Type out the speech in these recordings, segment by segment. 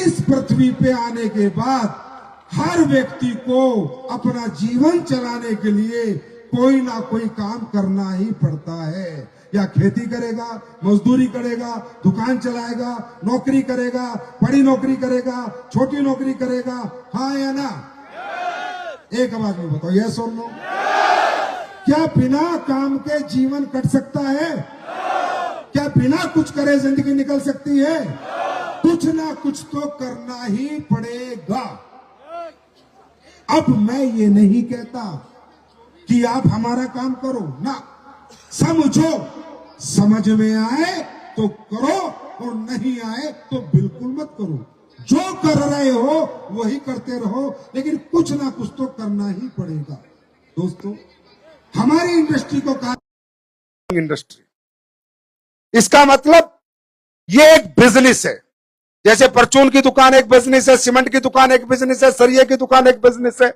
इस पृथ्वी पे आने के बाद हर व्यक्ति को अपना जीवन चलाने के लिए कोई ना कोई काम करना ही पड़ता है। या खेती करेगा, मजदूरी करेगा, दुकान चलाएगा, नौकरी करेगा, बड़ी नौकरी करेगा, छोटी नौकरी करेगा, हाँ या ना? एक आवाज में बताओ, यस और नो। क्या बिना काम के जीवन कट सकता है? क्या बिना कुछ करे जिंदगी निकल सकती है? कुछ ना कुछ तो करना ही पड़ेगा। अब मैं ये नहीं कहता कि आप हमारा काम करो ना, समझो, समझ में आए तो करो और नहीं आए तो बिल्कुल मत करो। जो कर रहे हो वही करते रहो, लेकिन कुछ ना कुछ तो करना ही पड़ेगा। दोस्तों, हमारी इंडस्ट्री को कहा इंडस्ट्री, इसका मतलब ये एक बिजनेस है। जैसे परचून की दुकान एक बिजनेस है, सीमेंट की दुकान एक बिजनेस है, सरिये की दुकान एक बिजनेस है,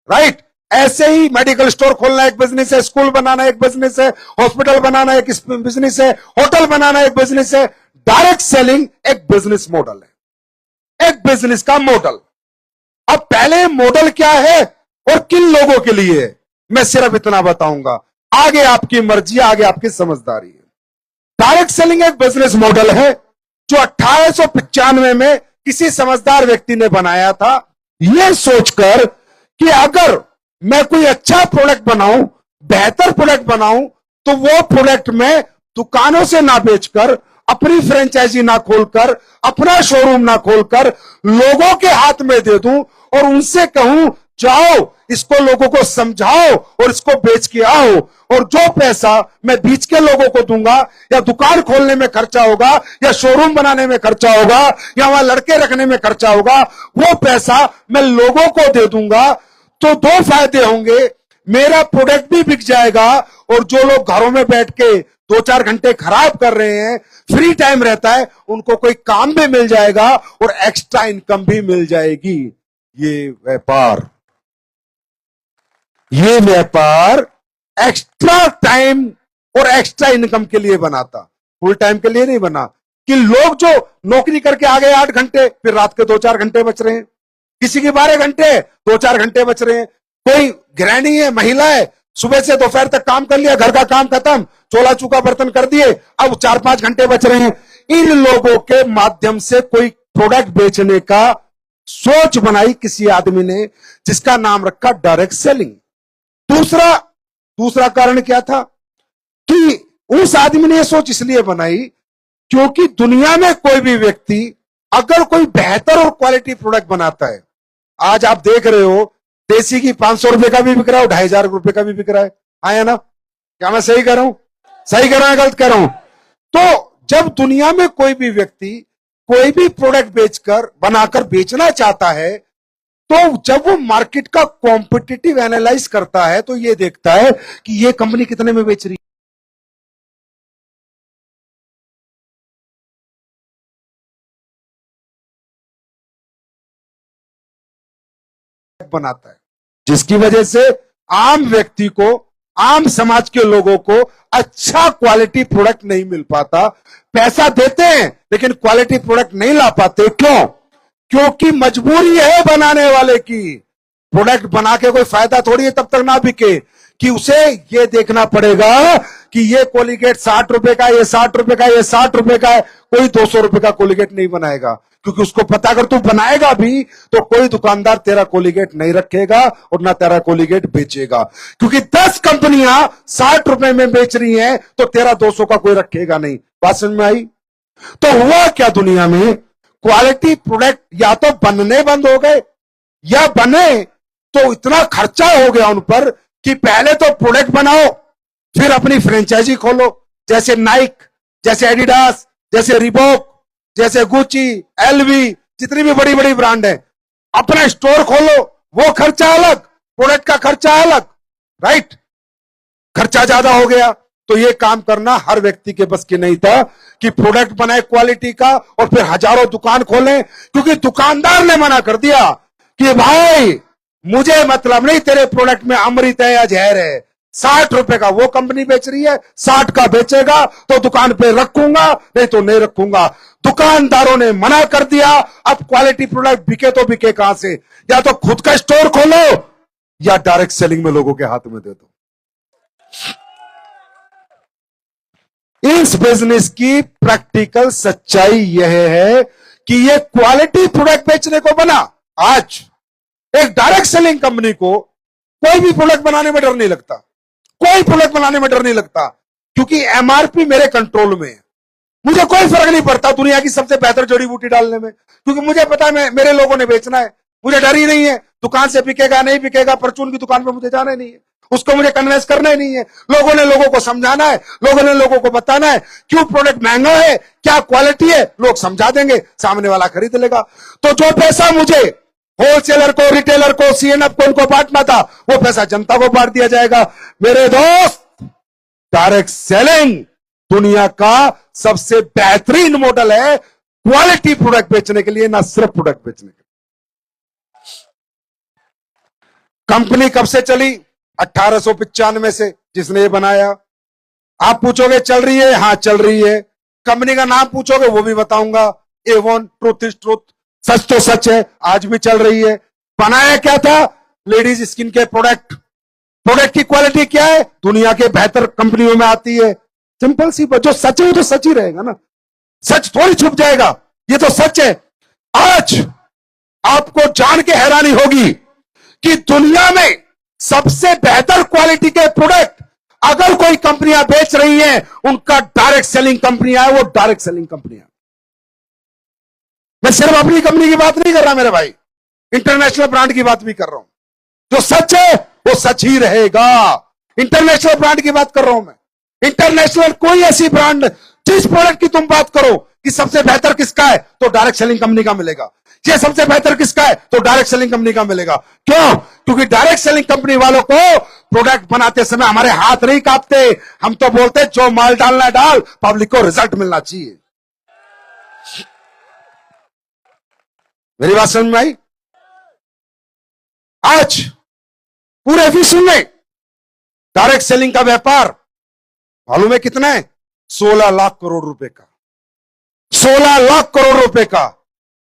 राइट? ऐसे ही मेडिकल स्टोर खोलना एक बिजनेस है, स्कूल बनाना एक बिजनेस है, हॉस्पिटल बनाना एक बिजनेस है, होटल बनाना एक बिजनेस है। डायरेक्ट सेलिंग एक बिजनेस मॉडल है, एक बिजनेस का मॉडल। अब पहले मॉडल क्या है और किन लोगों के लिए है, मैं सिर्फ इतना बताऊंगा, आगे आपकी मर्जी, आगे आपकी समझदारी है। डायरेक्ट सेलिंग एक बिजनेस मॉडल है जो 1895 में किसी समझदार व्यक्ति ने बनाया था, यह सोचकर कि अगर मैं कोई अच्छा प्रोडक्ट बनाऊं, बेहतर प्रोडक्ट बनाऊं, तो वो प्रोडक्ट मैं दुकानों से ना बेचकर, अपनी फ्रेंचाइजी ना खोलकर, अपना शोरूम ना खोलकर लोगों के हाथ में दे दूं और उनसे कहूं जाओ इसको लोगों को समझाओ और इसको बेच के आओ, और जो पैसा मैं बीच के लोगों को दूंगा, या दुकान खोलने में खर्चा होगा, या शोरूम बनाने में खर्चा होगा, या वहां लड़के रखने में खर्चा होगा, वो पैसा मैं लोगों को दे दूंगा। तो दो फायदे होंगे, मेरा प्रोडक्ट भी बिक जाएगा और जो लोग घरों में बैठ के 2-4 घंटे खराब कर रहे हैं, फ्री टाइम रहता है, उनको कोई काम भी मिल जाएगा और एक्स्ट्रा इनकम भी मिल जाएगी। ये व्यापार एक्स्ट्रा टाइम और एक्स्ट्रा इनकम के लिए बना था, फुल टाइम के लिए नहीं बना। कि लोग जो नौकरी करके आ गए 8 घंटे, फिर रात के 2-4 घंटे बच रहे हैं, किसी के 12 घंटे, 2-4 घंटे बच रहे हैं। कोई गृहिणी है, महिला है, सुबह से दोपहर तक काम कर लिया, घर का काम खत्म, चोला चूका बर्तन कर दिए, अब 4-5 घंटे बच रहे हैं। इन लोगों के माध्यम से कोई प्रोडक्ट बेचने का सोच बनाई किसी आदमी ने, जिसका नाम रखा डायरेक्ट सेलिंग। दूसरा कारण क्या था कि उस आदमी ने यह सोच इसलिए बनाई क्योंकि दुनिया में कोई भी व्यक्ति अगर कोई बेहतर और क्वालिटी प्रोडक्ट बनाता है, आज आप देख रहे हो देसी की 500 रुपए का भी बिक रहा है, 2500 रुपए का भी बिक रहा है, आया ना? क्या मैं सही कर रहा हूं? सही कर रहा हूं, गलत कर रहा हूं? तो जब दुनिया में कोई भी व्यक्ति कोई भी प्रोडक्ट बेचकर बनाकर बेचना चाहता है, तो जब वो मार्केट का कॉम्पिटिटिव एनालाइज करता है तो ये देखता है कि ये कंपनी कितने में बेच रही है, बनाता है, जिसकी वजह से आम व्यक्ति को, आम समाज के लोगों को अच्छा क्वालिटी प्रोडक्ट नहीं मिल पाता। पैसा देते हैं लेकिन क्वालिटी प्रोडक्ट नहीं ला पाते। क्यों? क्योंकि मजबूरी है बनाने वाले की। प्रोडक्ट बना के कोई फायदा थोड़ी है तब तक ना बिके, कि उसे ये देखना पड़ेगा कि ये कोलिगेट 60 रुपए का, ये 60 रुपए का, ये 60 रुपए का है। कोई 200 रुपए का कोलिगेट नहीं बनाएगा, क्योंकि उसको पता अगर तू बनाएगा भी तो कोई दुकानदार तेरा कोलिगेट नहीं रखेगा और ना तेरा कोलिगेट बेचेगा, क्योंकि 10 कंपनियां 60 रुपए में बेच रही हैं तो तेरा 200 का कोई रखेगा नहीं। बात समझ में आई? तो हुआ क्या दुनिया में, क्वालिटी प्रोडक्ट या तो बनने बंद हो गए, या बने तो इतना खर्चा हो गया उन पर कि पहले तो प्रोडक्ट बनाओ फिर अपनी फ्रेंचाइजी खोलो। जैसे नाइक, जैसे एडिडास, जैसे रिबॉक, जैसे गुची, एलवी, जितनी भी बड़ी बड़ी ब्रांड है, अपना स्टोर खोलो। वो खर्चा अलग, प्रोडक्ट का खर्चा अलग, राइट? खर्चा ज्यादा हो गया तो ये काम करना हर व्यक्ति के बस की नहीं था कि प्रोडक्ट बनाए क्वालिटी का और फिर हजारों दुकान खोलें, क्योंकि दुकानदार ने मना कर दिया कि भाई मुझे मतलब नहीं तेरे प्रोडक्ट में अमृत है या जहर है, ₹60 का वो कंपनी बेच रही है, 60 का बेचेगा तो दुकान पे रखूंगा, नहीं तो नहीं रखूंगा। दुकानदारों ने मना कर दिया। अब क्वालिटी प्रोडक्ट बिके तो बिके कहां से? या तो खुद का स्टोर खोलो या डायरेक्ट सेलिंग में लोगों के हाथ में दे दो। इस बिजनेस की प्रैक्टिकल सच्चाई यह है कि यह क्वालिटी प्रोडक्ट बेचने को बना। आज एक डायरेक्ट सेलिंग कंपनी को कोई भी प्रोडक्ट बनाने में डर नहीं लगता, कोई प्रोडक्ट बनाने में डर नहीं लगता, क्योंकि एमआरपी मेरे कंट्रोल में है। मुझे कोई फर्क नहीं पड़ता दुनिया की सबसे बेहतर जड़ी बूटी डालने में, क्योंकि मुझे पता है मेरे लोगों ने बेचना है। मुझे डर ही नहीं है दुकान से बिकेगा नहीं बिकेगा, परचून की दुकान पे मुझे जाना ही नहीं है, उसको मुझे कन्वेंस करना ही नहीं है। लोगों ने लोगों को समझाना है, लोगों ने लोगों को बताना है क्यों प्रोडक्ट महंगा है, क्या क्वालिटी है, लोग समझा देंगे, सामने वाला खरीद लेगा। तो जो पैसा मुझे होलसेलर को, रिटेलर को, सीएनएफ को उनको बांटना था, वो पैसा जनता को बांट दिया जाएगा। मेरे दोस्त, डायरेक्ट सेलिंग दुनिया का सबसे बेहतरीन मॉडल है क्वालिटी प्रोडक्ट बेचने के लिए, ना सिर्फ प्रोडक्ट बेचने के लिए। कंपनी कब से चली? 1895 से, जिसने ये बनाया। आप पूछोगे चल रही है? हां चल रही है। कंपनी का नाम पूछोगे वो भी बताऊंगा, A1 ट्रूथ इज ट्रूथ, सच तो सच है, आज भी चल रही है। बनाया क्या था? लेडीज स्किन के प्रोडक्ट। प्रोडक्ट की क्वालिटी क्या है? दुनिया के बेहतर कंपनियों में आती है। सिंपल सी बात, जो सच है वो तो सच ही रहेगा ना, सच थोड़ी छुप जाएगा, ये तो सच है। आज आपको जान के हैरानी होगी कि दुनिया में सबसे बेहतर क्वालिटी के प्रोडक्ट अगर कोई कंपनियां बेच रही हैं, उनका डायरेक्ट सेलिंग कंपनियां है, वो डायरेक्ट सेलिंग कंपनियां। मैं सिर्फ अपनी कंपनी की बात नहीं कर रहा मेरे भाई, इंटरनेशनल ब्रांड की बात भी कर रहा हूं। जो सच है वो सच ही रहेगा। इंटरनेशनल ब्रांड की बात कर रहा हूं मैं। इंटरनेशनल कोई ऐसी ब्रांड, जिस प्रोडक्ट की तुम बात करो कि सबसे बेहतर किसका है, तो डायरेक्ट सेलिंग कंपनी का मिलेगा। ये सबसे बेहतर किसका है, तो डायरेक्ट सेलिंग कंपनी का मिलेगा। क्यों? क्योंकि डायरेक्ट सेलिंग कंपनी वालों को प्रोडक्ट बनाते समय हमारे हाथ नहीं कांपते। हम तो बोलते जो माल डालना डाल, पब्लिक को रिजल्ट मिलना चाहिए। मेरी बात समझ में आई? आज पूरे विश्व में डायरेक्ट सेलिंग का व्यापार मालूम है कितना है? 16 लाख करोड़ रुपए का। 16 लाख करोड़ रुपए का।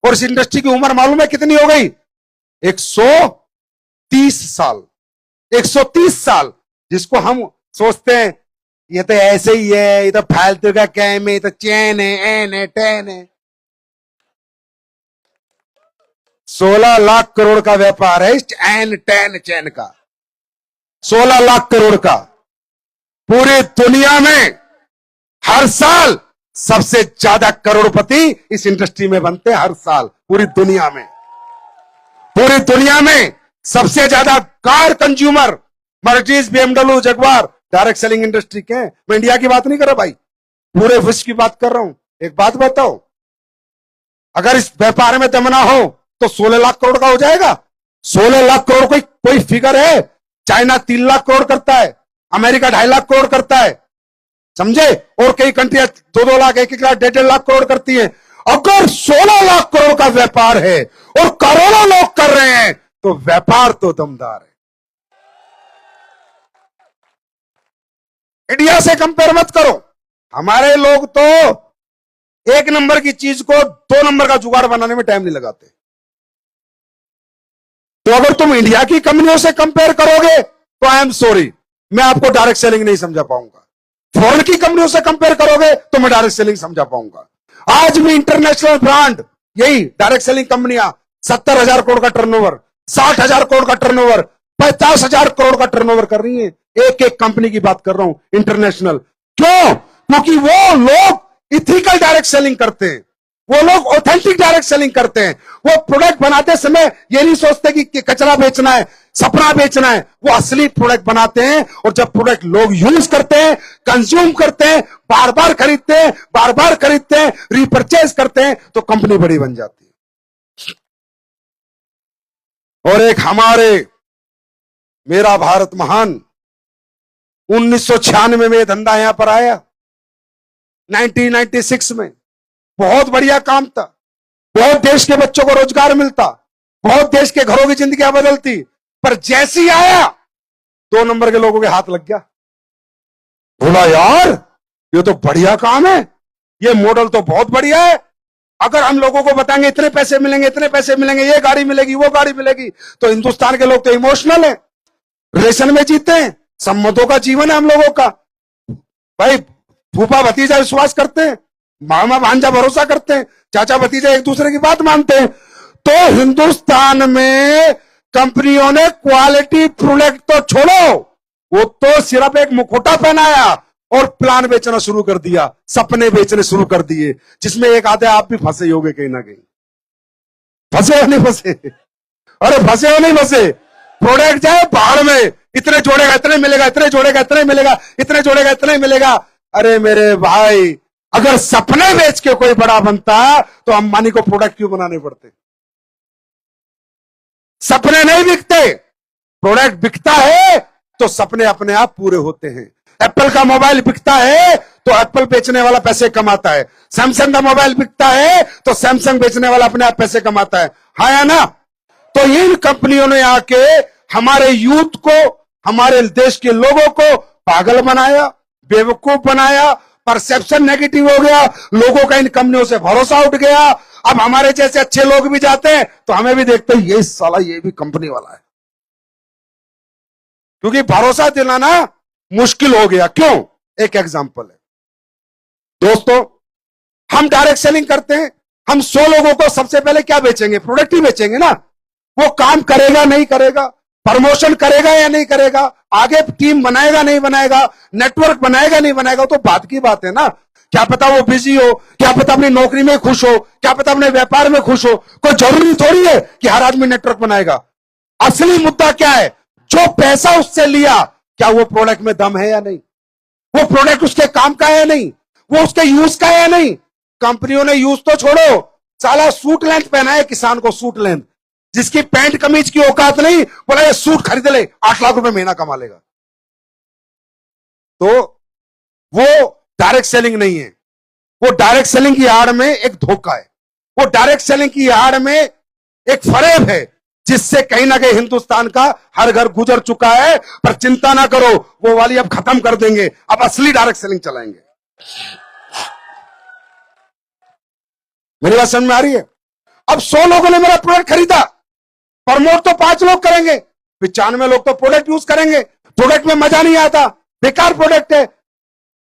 और इस इंडस्ट्री की उम्र मालूम है कितनी हो गई? 130 साल। 130 साल, जिसको हम सोचते हैं ये तो ऐसे ही है, ये तो फालतू का कैम है, ये तो चैन है, एन है, टैन है। 16 लाख करोड़ का व्यापार है इस एन टैन चैन का। 16 लाख करोड़ का। पूरी दुनिया में हर साल सबसे ज्यादा करोड़पति इस इंडस्ट्री में बनते हैं, हर साल पूरी दुनिया में। पूरी दुनिया में सबसे ज्यादा car consumer Mercedes, BMW, Jaguar direct selling industry के हैं। मैं इंडिया की बात नहीं कर रहा भाई, पूरे विश्व की बात कर रहा हूं। एक बात बताओ, अगर इस व्यापार में दम ना हो तो 16 लाख करोड़ का हो जाएगा। 16 लाख करोड़ कोई फिगर है? चाइना 3 लाख करोड़ करता है, अमेरिका 2.5 लाख करोड़ करता है, समझे? और कई कंट्रियां 2-2 लाख, 1-1 लाख, 1.5 लाख करोड़ करती हैं। अगर 16 लाख करोड़ का व्यापार है और करोड़ों लोग कर रहे हैं, तो व्यापार तो दमदार है। इंडिया से कंपेयर मत करो। हमारे लोग तो 1 नंबर की चीज को 2 नंबर का जुगाड़ बनाने में टाइम नहीं लगाते। तो अगर तुम इंडिया की कंपनियों से कंपेयर करोगे तो आई एम सॉरी, मैं आपको डायरेक्ट सेलिंग नहीं समझा पाऊंगा। फॉरेन की कंपनियों से कंपेयर करोगे तो मैं डायरेक्ट सेलिंग समझा पाऊंगा। आज भी इंटरनेशनल ब्रांड, यही डायरेक्ट सेलिंग कंपनियां 70,000 करोड़ का टर्नओवर, 60,000 करोड़ का टर्नओवर, 50,000 करोड़ का टर्नओवर कर रही है। एक एक कंपनी की बात कर रहा हूं, इंटरनेशनल। क्यों? क्योंकि वो लोग इथिकल डायरेक्ट सेलिंग करते हैं, वो लोग ऑथेंटिक डायरेक्ट सेलिंग करते हैं। वो प्रोडक्ट बनाते समय ये नहीं सोचते कि कचरा बेचना है, सपना बेचना है। वो असली प्रोडक्ट बनाते हैं, और जब प्रोडक्ट लोग यूज करते हैं, कंज्यूम करते हैं, बार बार खरीदते हैं, बार बार खरीदते हैं, रिपर्चेज करते हैं, तो कंपनी बड़ी बन जाती है। और एक हमारे मेरा भारत महान, 1996 में धंधा यहां पर आया, 1996 में बहुत बढ़िया काम था। बहुत देश के बच्चों को रोजगार मिलता, बहुत देश के घरों की जिंदगियां बदलती। पर जैसे ही आया 2 नंबर के लोगों के हाथ लग गया। बोला यार ये तो बढ़िया काम है, ये मॉडल तो बहुत बढ़िया है। अगर हम लोगों को बताएंगे इतने पैसे मिलेंगे, इतने पैसे मिलेंगे, ये गाड़ी मिलेगी, वो गाड़ी मिलेगी, तो हिंदुस्तान के लोग तो इमोशनल हैं, रिलेशन में जीते हैं, सम्मतों का जीवन है हम लोगों का। भाई फूफा भतीजा विश्वास करते हैं, मामा भांजा भरोसा करते हैं, चाचा भतीजा एक दूसरे की बात मानते हैं। तो हिंदुस्तान में कंपनियों ने क्वालिटी प्रोडक्ट तो छोड़ो, वो तो सिर्फ एक मुखौटा पहनाया और प्लान बेचना शुरू कर दिया, सपने बेचने शुरू कर दिए, जिसमें एक आधे आप भी फंसे होगे कहीं ना कहीं। फंसे हो नहीं फंसे? अरे फंसे हो नहीं फंसे? प्रोडक्ट जाए बाहर में, इतने जोड़ेगा इतने मिलेगा, इतने जोड़ेगा इतने मिलेगा, इतने जोड़ेगा इतने मिलेगा। अरे मेरे भाई, अगर सपने बेच के कोई बड़ा बनता तो अंबानी को प्रोडक्ट क्यों बनाने पड़ते? सपने नहीं बिकते, प्रोडक्ट बिकता है तो सपने अपने आप पूरे होते हैं। एप्पल का मोबाइल बिकता है तो एप्पल बेचने वाला पैसे कमाता है, सैमसंग का मोबाइल बिकता है तो सैमसंग बेचने वाला अपने आप पैसे कमाता है, हाँ या ना? तो इन कंपनियों ने आके हमारे यूथ को, हमारे देश के लोगों को पागल बनाया, बेवकूफ बनाया, परसेप्शन नेगेटिव हो गया, लोगों का इन कंपनियों से भरोसा उठ गया। अब हमारे जैसे अच्छे लोग भी जाते हैं तो हमें भी देखते हैं ये साला ये भी कंपनी वाला है, क्योंकि भरोसा दिलाना मुश्किल हो गया। क्यों? एक एग्जांपल है दोस्तों, हम डायरेक्ट सेलिंग करते हैं, हम 100 लोगों को सबसे पहले क्या बेचेंगे? प्रोडक्ट ही बेचेंगे ना। वो काम करेगा नहीं करेगा, प्रमोशन करेगा या नहीं करेगा, आगे टीम बनाएगा नहीं बनाएगा, नेटवर्क बनाएगा नहीं बनाएगा, तो बात की बात है ना। क्या पता वो बिजी हो, क्या पता अपनी नौकरी में खुश हो, क्या पता अपने व्यापार में खुश हो, कोई जरूरी थोड़ी है कि हर आदमी नेटवर्क बनाएगा। असली मुद्दा क्या है? जो पैसा उससे लिया, क्या वो प्रोडक्ट में दम है या नहीं, वो प्रोडक्ट उसके काम का है या नहीं, वो उसके यूज का है या नहीं। कंपनियों ने यूज तो छोड़ो, साला सूट लेंथ पहना है किसान को, सूट लेंथ, जिसकी पैंट कमीज की औकात नहीं, बोला ये सूट खरीद ले, 8 लाख रुपए महीना कमा लेगा। तो वो डायरेक्ट सेलिंग नहीं है, वो डायरेक्ट सेलिंग की आड़ में एक धोखा है, वो डायरेक्ट सेलिंग की आड़ में एक फरेब है, जिससे कहीं ना कहीं हिंदुस्तान का हर घर गुजर चुका है। पर चिंता ना करो, वो वाली अब खत्म कर देंगे, अब असली डायरेक्ट सेलिंग चलाएंगे। मेरी बात समझ में आ रही है? अब 100 लोगों ने मेरा प्रोडक्ट खरीदा, प्रमोट तो 5 लोग करेंगे, 95 लोग तो प्रोडक्ट यूज करेंगे। प्रोडक्ट में मजा नहीं आता, बेकार प्रोडक्ट है,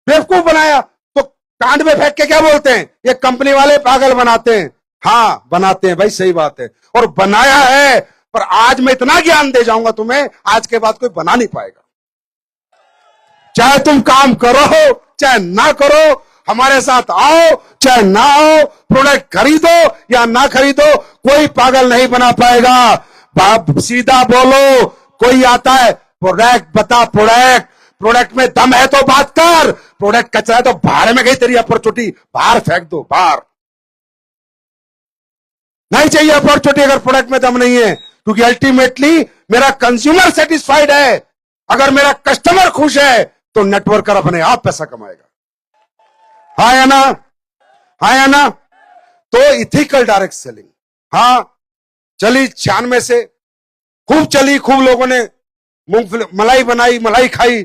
बेवकूफ बनाया, तो कांड में फेंक के क्या बोलते हैं? ये कंपनी वाले पागल बनाते हैं। हाँ बनाते हैं भाई, सही बात है, और बनाया है। पर आज मैं इतना ज्ञान दे जाऊंगा तुम्हें, आज के बाद कोई बना नहीं पाएगा। चाहे तुम काम करो चाहे ना करो, हमारे साथ आओ चाहे ना आओ, प्रोडक्ट खरीदो या ना खरीदो, कोई पागल नहीं बना पाएगा। बाप सीधा बोलो, कोई आता है प्रोडक्ट बता, प्रोडक्ट में दम है तो बात कर, प्रोडक्ट कचरा है तो बाहर में गई तेरी अपॉर्चुनिटी, बाहर फेंक दो, बाहर नहीं चाहिए अपॉर्चुनिटी अगर प्रोडक्ट में दम नहीं है। क्योंकि अल्टीमेटली मेरा कंज्यूमर सेटिस्फाइड है, अगर मेरा कस्टमर खुश है तो नेटवर्कर अपने आप पैसा कमाएगा, हाँ या ना? हाँ या ना? तो इथिकल डायरेक्ट सेलिंग, हाँ चली 96 से खूब चली, खूब लोगों ने मूंगफली मलाई बनाई, मलाई खाई,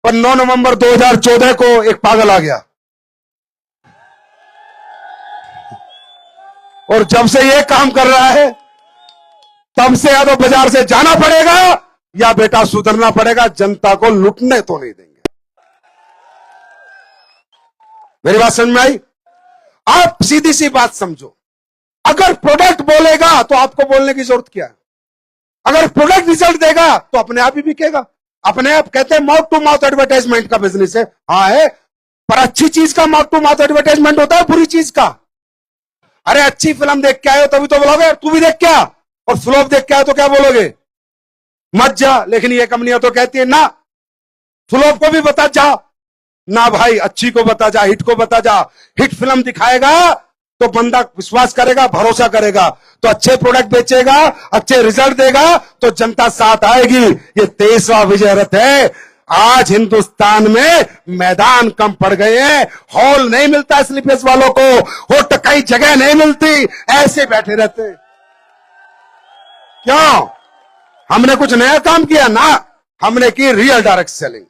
पर 9 नवंबर 2014 को एक पागल आ गया, और जब से ये काम कर रहा है तब से या तो बाजार से जाना पड़ेगा या बेटा सुधरना पड़ेगा, जनता को लुटने तो नहीं देंगे। मेरी बात समझ में आई? आप सीधी सी बात समझो, अगर प्रोडक्ट बोलेगा तो आपको बोलने की जरूरत क्या है? अगर प्रोडक्ट रिजल्ट देगा तो अपने आप ही बिकेगा, अपने आप। कहते हैं माउथ टू माउथ एडवर्टाइजमेंट का बिजनेस है, हाँ है, पर अच्छी चीज का माउथ टू माउथ एडवर्टाइजमेंट होता है, बुरी चीज का। अरे अच्छी फिल्म देख के आए हो तभी तो बोलोगे, तू भी देख क्या, और फ्लॉप देख के आए तो क्या बोलोगे, मत जा। लेकिन ये कंपनियां तो कहती है ना, फ्लॉप को भी बता जा ना भाई, अच्छी को बता जा, हिट को बता जा। हिट फिल्म दिखाएगा तो बंदा विश्वास करेगा, भरोसा करेगा, तो अच्छे प्रोडक्ट बेचेगा, अच्छे रिजल्ट देगा, तो जनता साथ आएगी। ये 23वां विजय रथ है। आज हिंदुस्तान में मैदान कम पड़ गए हैं, हॉल नहीं मिलता स्लीपर्स वालों को, होट कई जगह नहीं मिलती, ऐसे बैठे रहते। क्यों? हमने कुछ नया काम किया ना, हमने की real direct selling,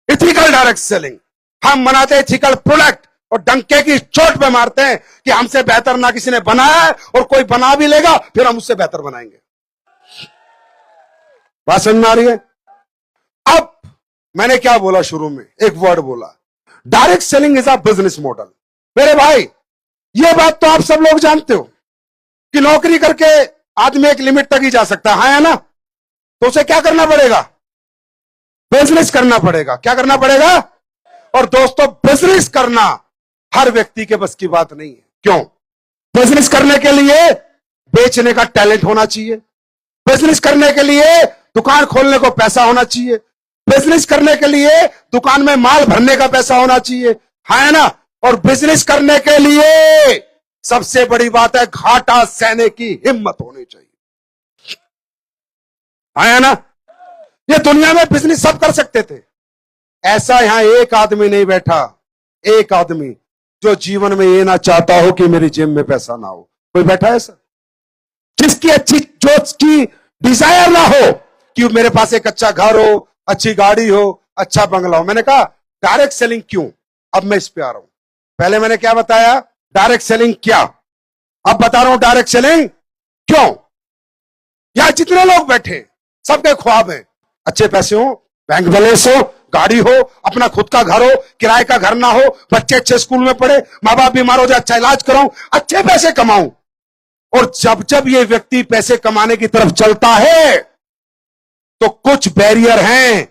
ethical direct selling. हम बनाते इथिकल प्रोडक्ट और डंके की चोट पे मारते हैं कि हमसे बेहतर ना किसी ने बनाया है, और कोई बना भी लेगा फिर हम उससे बेहतर बनाएंगे। बात समझ में आ रही है? अब मैंने क्या बोला शुरू में, एक वर्ड बोला, direct selling is a business model. मेरे भाई, ये बात तो आप सब लोग जानते हो कि नौकरी करके आदमी एक लिमिट तक ही जा सकता है, हाँ या ना? तो उसे क्या करना पड़ेगा? बिजनेस करना पड़ेगा। क्या करना पड़ेगा? और दोस्तों, बिजनेस करना हर व्यक्ति के बस की बात नहीं है। क्यों? बिजनेस करने के लिए बेचने का टैलेंट होना चाहिए, बिजनेस करने के लिए दुकान खोलने को पैसा होना चाहिए, बिजनेस करने के लिए दुकान में माल भरने का पैसा होना चाहिए, है ना? और बिजनेस करने के लिए सबसे बड़ी बात है, घाटा सहने की हिम्मत होनी चाहिए, है ना? ये दुनिया में बिजनेस सब कर सकते थे, ऐसा यहां एक आदमी नहीं बैठा, एक आदमी जो जीवन में ये ना चाहता हो कि मेरी जेब में पैसा ना हो। कोई बैठा है ऐसा? जिसकी अच्छी, जो की डिजायर ना हो कि मेरे पास एक अच्छा घर हो, अच्छी गाड़ी हो, अच्छा बंगला हो। मैंने कहा डायरेक्ट सेलिंग क्यों? अब मैं इस पे आ रहा हूं। पहले मैंने क्या बताया, डायरेक्ट सेलिंग क्या, अब बता रहा हूं डायरेक्ट सेलिंग क्यों। यहां जितने लोग बैठे सबके ख्वाब है अच्छे पैसे हो, बैंक बैलेंस हो, गाड़ी हो, अपना खुद का घर हो, किराए का घर ना हो, बच्चे अच्छे स्कूल में पढ़े, मां बाप बीमार हो जाए अच्छा इलाज कराऊं, अच्छे पैसे कमाऊं। और जब जब ये व्यक्ति पैसे कमाने की तरफ चलता है तो कुछ बैरियर हैं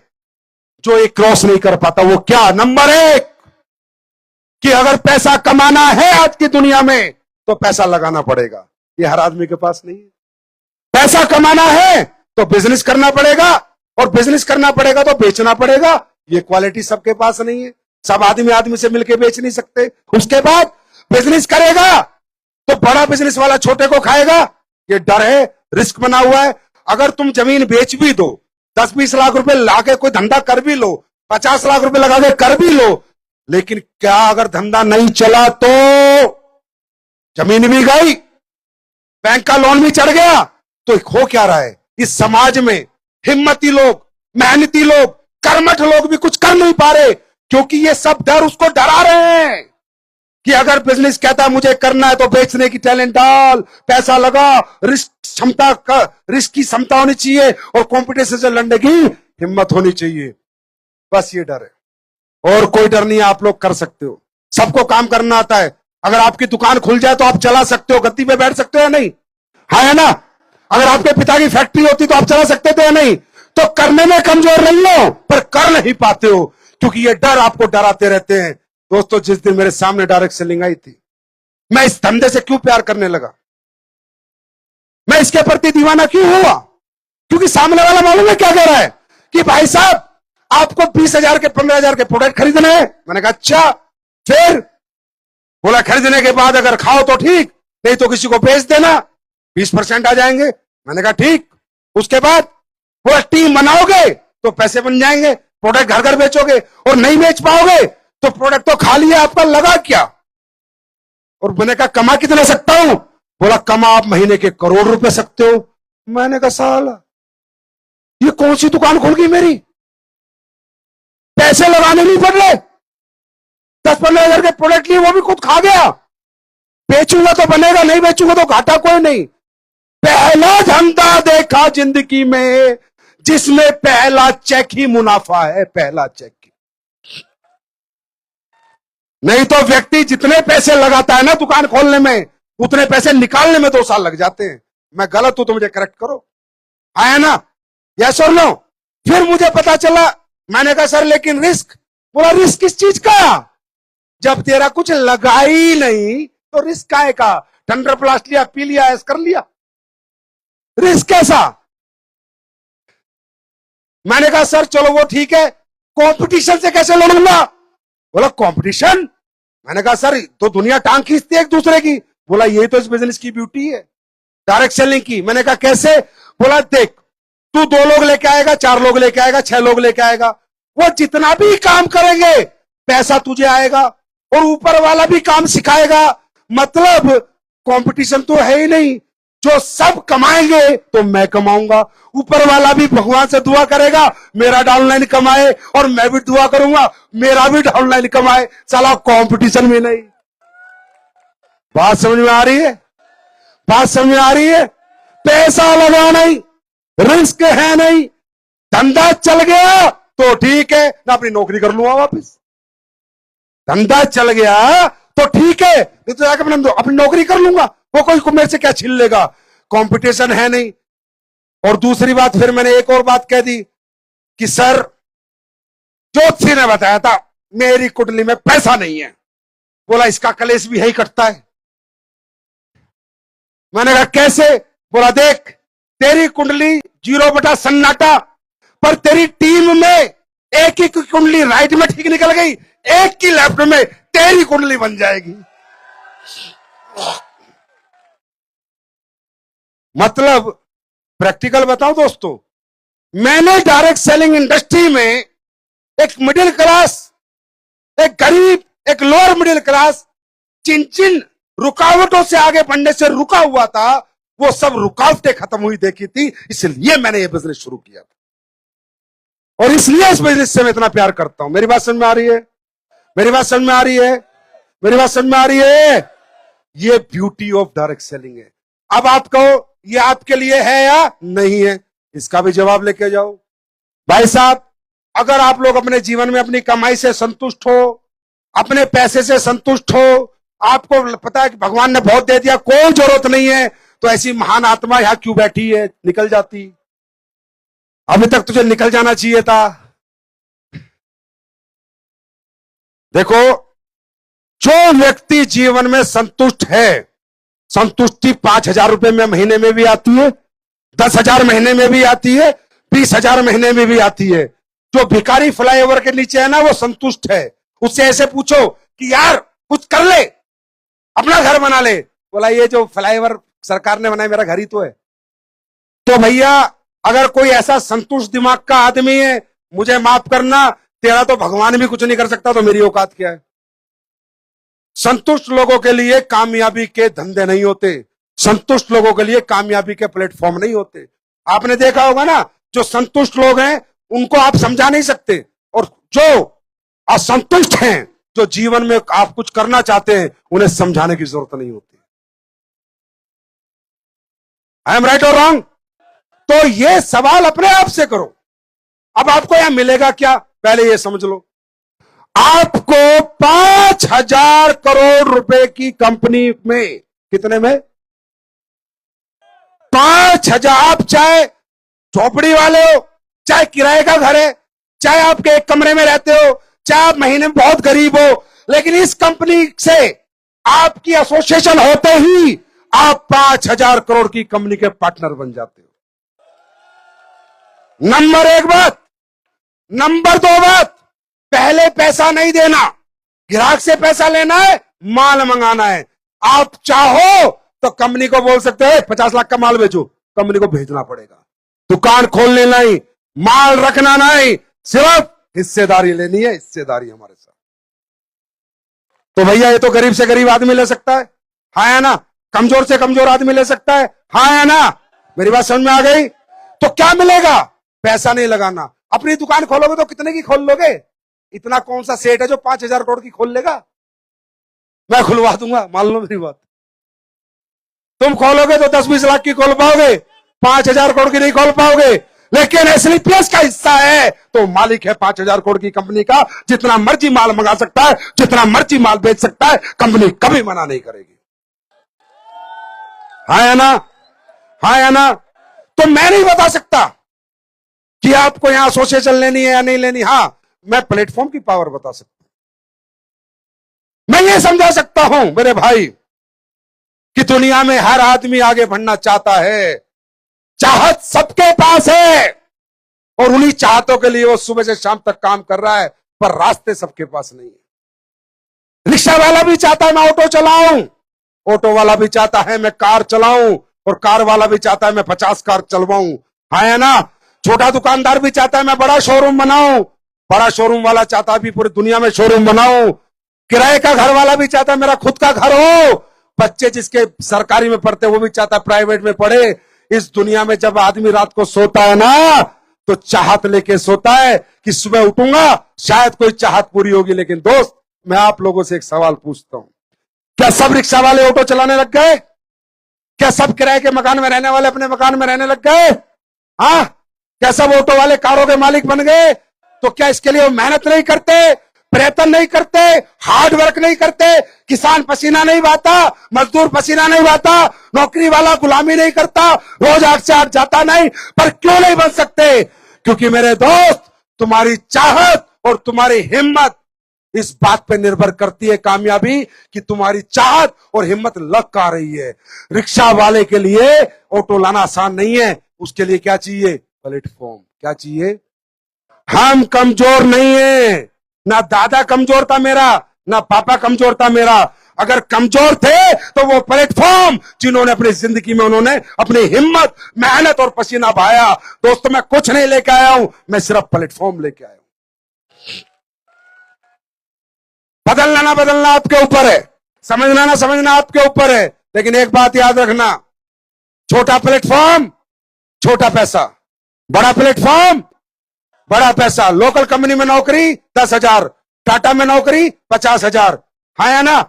जो ये क्रॉस नहीं कर पाता। वो क्या? नंबर एक, कि अगर पैसा कमाना है आज की दुनिया में तो पैसा लगाना पड़ेगा। ये हर आदमी के पास नहीं है। पैसा कमाना है तो बिजनेस करना पड़ेगा, और बिजनेस करना पड़ेगा तो बेचना पड़ेगा। ये क्वालिटी सबके पास नहीं है, सब आदमी आदमी से मिलकर बेच नहीं सकते। उसके बाद बिजनेस करेगा तो बड़ा बिजनेस वाला छोटे को खाएगा, ये डर है, रिस्क बना हुआ है। अगर तुम जमीन बेच भी दो, 10-20 लाख रुपए लाके कोई धंधा कर भी लो, 50 लाख रुपए लगा के कर भी लो, लेकिन क्या अगर धंधा नहीं चला तो जमीन भी गई, बैंक का लोन भी चढ़ गया, तो हो क्या रहा है? इस समाज में हिम्मती लोग, मेहनती लोग, कर्मठ लोग भी कुछ कर नहीं पा रहे, क्योंकि ये सब डर उसको डरा रहे हैं कि अगर बिजनेस कहता है मुझे करना है तो बेचने की टैलेंट डाल, पैसा लगा, रिस्क क्षमता का, रिस्क की क्षमता होनी चाहिए और कंपटीशन से लड़ने की हिम्मत होनी चाहिए। बस ये डर है, और कोई डर नहीं है। आप लोग कर सकते हो, सबको काम करना आता है। अगर आपकी दुकान खुल जाए तो आप चला सकते हो, गद्दी पे बैठ सकते हो या नहीं? हाँ है ना? अगर आपके पिता की फैक्ट्री होती तो आप चला सकते थे या नहीं? तो करने में कमजोर नहीं हो, पर कर नहीं पाते हो क्योंकि ये डर आपको डराते रहते हैं। दोस्तों, जिस दिन मेरे सामने डायरेक्ट सेलिंग आई थी, मैं इस धंधे से क्यों प्यार करने लगा, मैं इसके प्रति दीवाना क्यों हुआ? क्योंकि सामने वाला मालूम है क्या कह रहा है कि भाई साहब आपको 20,000 के 15,000 के प्रोडक्ट खरीदने हैं। मैंने कहा अच्छा, फिर बोला खरीदने के बाद अगर खाओ तो ठीक, नहीं तो किसी को बेच देना, 20% आ जाएंगे। मैंने कहा ठीक। उसके बाद बोला टीम बनाओगे तो पैसे बन जाएंगे, प्रोडक्ट घर घर बेचोगे, और नहीं बेच पाओगे तो प्रोडक्ट तो खा लिया, आपका लगा क्या? और मैंने कहा कमा कितना सकता हूं? बोला कमा आप महीने के करोड़ रुपए सकते हो। मैंने कहा साला ये कौन सी दुकान खुल गई मेरी, पैसे लगाने नहीं पड़ रहे, 10-15,000 के प्रोडक्ट लिए वो भी खुद खा गया। बेचूंगा तो बनेगा, नहीं बेचूंगा तो घाटा कोई नहीं। पहला धंधा देखा जिंदगी में जिसमें पहला चेक ही मुनाफा है, पहला चेक। नहीं तो व्यक्ति जितने पैसे लगाता है ना दुकान खोलने में, उतने पैसे निकालने में 2 साल लग जाते हैं। मैं गलत हूं तो मुझे करेक्ट करो, आया ना? यस और नो? फिर मुझे पता चला, मैंने कहा सर लेकिन रिस्क। बोला रिस्क किस चीज का? जब तेरा कुछ लगा ही नहीं तो रिस्क काहे का? ठंडर प्लास्ट लिया, पी लिया, ऐसा कर लिया, रिस्क कैसा? मैंने कहा सर चलो वो ठीक है, कंपटीशन से कैसे लड़ूंगा? बोला कंपटीशन? मैंने कहा सर तो दुनिया टांग खींचती है एक दूसरे की। बोला ये तो इस बिजनेस की ब्यूटी है, डायरेक्ट सेलिंग की। मैंने कहा कैसे? बोला देख, तू 2 लोग लेके आएगा, 4 लोग लेके आएगा, 6 लोग लेके आएगा, वो जितना भी काम करेंगे पैसा तुझे आएगा, और ऊपर वाला भी काम सिखाएगा। मतलब कंपटीशन तो है ही नहीं, जो सब कमाएंगे तो मैं कमाऊंगा, ऊपर वाला भी भगवान से दुआ करेगा मेरा डाउनलाइन कमाए, और मैं भी दुआ करूंगा मेरा भी डाउनलाइन कमाए। साला कंपटीशन में नहीं। बात समझ में आ रही है? बात समझ में आ रही है? पैसा लगा नहीं, रिस्क है नहीं, धंधा चल गया तो ठीक है, ना अपनी नौकरी कर लूंगा वापस। धंधा चल गया तो ठीक है, नहीं तो जाकर अपनी नौकरी कर लूंगा, वो कोई मेरे से क्या छीन लेगा, कंपटीशन है नहीं। और दूसरी बात, फिर मैंने एक और बात कह दी कि सर ज्योतिषी ने बताया था मेरी कुंडली में पैसा नहीं है। बोला इसका कलेश भी यही कटता है। मैंने कहा कैसे? बोला देख, तेरी कुंडली 0 बटा सन्नाटा, पर तेरी टीम में एक ही कुंडली राइट में ठीक निकल गई, एक की लेफ्ट में, तेरी कुंडली बन जाएगी। मतलब प्रैक्टिकल बताऊं दोस्तों, मैंने डायरेक्ट सेलिंग इंडस्ट्री में एक मिडिल क्लास, एक गरीब, एक लोअर मिडिल क्लास जिन जिन रुकावटों से आगे बढ़ने से रुका हुआ था, वो सब रुकावटें खत्म हुई देखी थी, इसलिए मैंने ये बिजनेस शुरू किया था। और इसलिए इस बिजनेस से मैं इतना प्यार करता हूं। मेरी बात समझ में आ रही है? मेरी बात समझ में आ रही है? मेरी बात समझ में आ रही है? ये ब्यूटी ऑफ डायरेक्ट सेलिंग है। अब आप कहो ये आपके लिए है या नहीं है, इसका भी जवाब लेके जाओ। भाई साहब, अगर आप लोग अपने जीवन में अपनी कमाई से संतुष्ट हो, अपने पैसे से संतुष्ट हो, आपको पता है कि भगवान ने बहुत दे दिया, कोई जरूरत नहीं है, तो ऐसी महान आत्मा यहां क्यों बैठी है? निकल जाती। अभी तक तुझे निकल जाना चाहिए था। देखो, जो व्यक्ति जीवन में संतुष्ट है, संतुष्टि 5,000 रुपए में महीने में भी आती है, 10,000 महीने में भी आती है, 20,000 महीने में भी आती है। जो भिखारी फ्लाईओवर के नीचे है ना, वो संतुष्ट है। उससे ऐसे पूछो कि यार कुछ कर ले, अपना घर बना ले। बोला ये जो फ्लाईओवर सरकार ने बनाया मेरा घर ही तो है। तो भैया, अगर कोई ऐसा संतुष्ट दिमाग का आदमी है, मुझे माफ करना, तेरा तो भगवान भी कुछ नहीं कर सकता, तो मेरी औकात क्या है? संतुष्ट लोगों के लिए कामयाबी के धंधे नहीं होते, संतुष्ट लोगों के लिए कामयाबी के प्लेटफॉर्म नहीं होते। आपने देखा होगा ना, जो संतुष्ट लोग हैं उनको आप समझा नहीं सकते, और जो असंतुष्ट हैं, जो जीवन में आप कुछ करना चाहते हैं, उन्हें समझाने की जरूरत नहीं होती। आई एम राइट और रॉन्ग? तो ये सवाल अपने आप से करो। अब आपको यहां मिलेगा क्या, पहले ये समझ लो। आपको 5,000 करोड़ रुपए की कंपनी में, कितने में? 5,000। आप चाहे झोपड़ी वाले हो, चाहे किराए का घर है, चाहे आपके एक कमरे में रहते हो, चाहे आप महीने में बहुत गरीब हो, लेकिन इस कंपनी से आपकी एसोसिएशन होते ही आप 5,000 करोड़ की कंपनी के पार्टनर बन जाते हो। नंबर 1 बात। नंबर 2 बात, पहले पैसा नहीं देना, ग्राहक से पैसा लेना है, माल मंगाना है। आप चाहो तो कंपनी को बोल सकते हैं 50 लाख का माल बेचो, कंपनी को भेजना पड़ेगा। दुकान खोलने नहीं, माल रखना नहीं, सिर्फ हिस्सेदारी लेनी है, हिस्सेदारी हमारे साथ। तो भैया ये तो गरीब से गरीब आदमी ले सकता है, हाँ या ना? कमजोर से कमजोर आदमी ले सकता है, हाँ या ना? मेरी बात समझ में आ गई? तो क्या मिलेगा? पैसा नहीं लगाना। अपनी दुकान खोलोगे तो कितने की खोल लोगे? इतना कौन सा सेठ है जो 5,000 करोड़ की खोल लेगा? मैं खुलवा दूंगा, मान लो मेरी बात। तुम खोलोगे तो 10-20 लाख की खोल पाओगे, 5,000 करोड़ की नहीं खोल पाओगे। लेकिन एसलीपीएस का हिस्सा है तो मालिक है 5,000 करोड़ की कंपनी का, जितना मर्जी माल मंगा सकता है, जितना मर्जी माल बेच सकता है, कंपनी कभी मना नहीं करेगी। हाँ या ना? हाँ या ना? तो मैं नहीं बता सकता कि आपको यहां एसोसिएशन लेनी है या नहीं लेनी। हां, मैं प्लेटफॉर्म की पावर बता सकता हूं। मैं ये समझा सकता हूं मेरे भाई कि दुनिया में हर आदमी आगे बढ़ना चाहता है, चाहत सबके पास है, और उन्हीं चाहतों के लिए वो सुबह से शाम तक काम कर रहा है, पर रास्ते सबके पास नहीं है। रिक्शा वाला भी चाहता है मैं ऑटो चलाऊं, ऑटो वाला भी चाहता है मैं कार चलाऊं, और कार वाला भी चाहता है मैं 50 कार चलवाऊं। हाँ है ना? छोटा दुकानदार भी चाहता है मैं बड़ा शोरूम बनाऊं, बड़ा शोरूम वाला चाहता है भी पूरी दुनिया में शोरूम बनाऊं। किराए का घर वाला भी चाहता है मेरा खुद का घर हो, बच्चे जिसके सरकारी में पढ़ते वो भी चाहता है प्राइवेट में पढ़े। इस दुनिया में जब आदमी रात को सोता है ना तो चाहत लेके सोता है कि सुबह उठूंगा शायद कोई चाहत पूरी होगी। लेकिन दोस्त, मैं आप लोगों से एक सवाल पूछता हूं, क्या सब रिक्शा वाले ऑटो चलाने लग गए? क्या सब किराए के मकान में रहने वाले अपने मकान में रहने लग गए? हाँ, क्या सब ऑटो वाले कारों के मालिक बन गए? तो क्या इसके लिए वो मेहनत नहीं करते, प्रयत्न नहीं करते, हार्ड वर्क नहीं करते? किसान पसीना नहीं बहाता, मजदूर पसीना नहीं बहाता, नौकरी वाला गुलामी नहीं करता, रोज 8 से 8 जाता नहीं, पर क्यों नहीं बन सकते? क्योंकि मेरे दोस्त, तुम्हारी चाहत और तुम्हारी हिम्मत इस बात पे निर्भर करती है कामयाबी कि तुम्हारी चाहत और हिम्मत लग का रही है। रिक्शा वाले के लिए ऑटो लाना आसान नहीं है, उसके लिए क्या चाहिए? प्लेटफॉर्म। क्या चाहिए? हम कमजोर नहीं है, ना दादा कमजोर था मेरा, ना पापा कमजोर था मेरा। अगर कमजोर थे तो वो प्लेटफॉर्म जिन्होंने अपनी जिंदगी में उन्होंने अपनी हिम्मत, मेहनत और पसीना बहाया। दोस्तों, मैं कुछ नहीं लेके आया हूं, मैं सिर्फ प्लेटफॉर्म लेके आया हूं। बदलना ना बदलना आपके ऊपर है, समझना ना समझना आपके ऊपर है। लेकिन एक बात याद रखना, छोटा प्लेटफॉर्म छोटा पैसा, बड़ा प्लेटफॉर्म बड़ा पैसा। लोकल कंपनी में नौकरी 10,000, टाटा में नौकरी 50,000। हाँ या ना?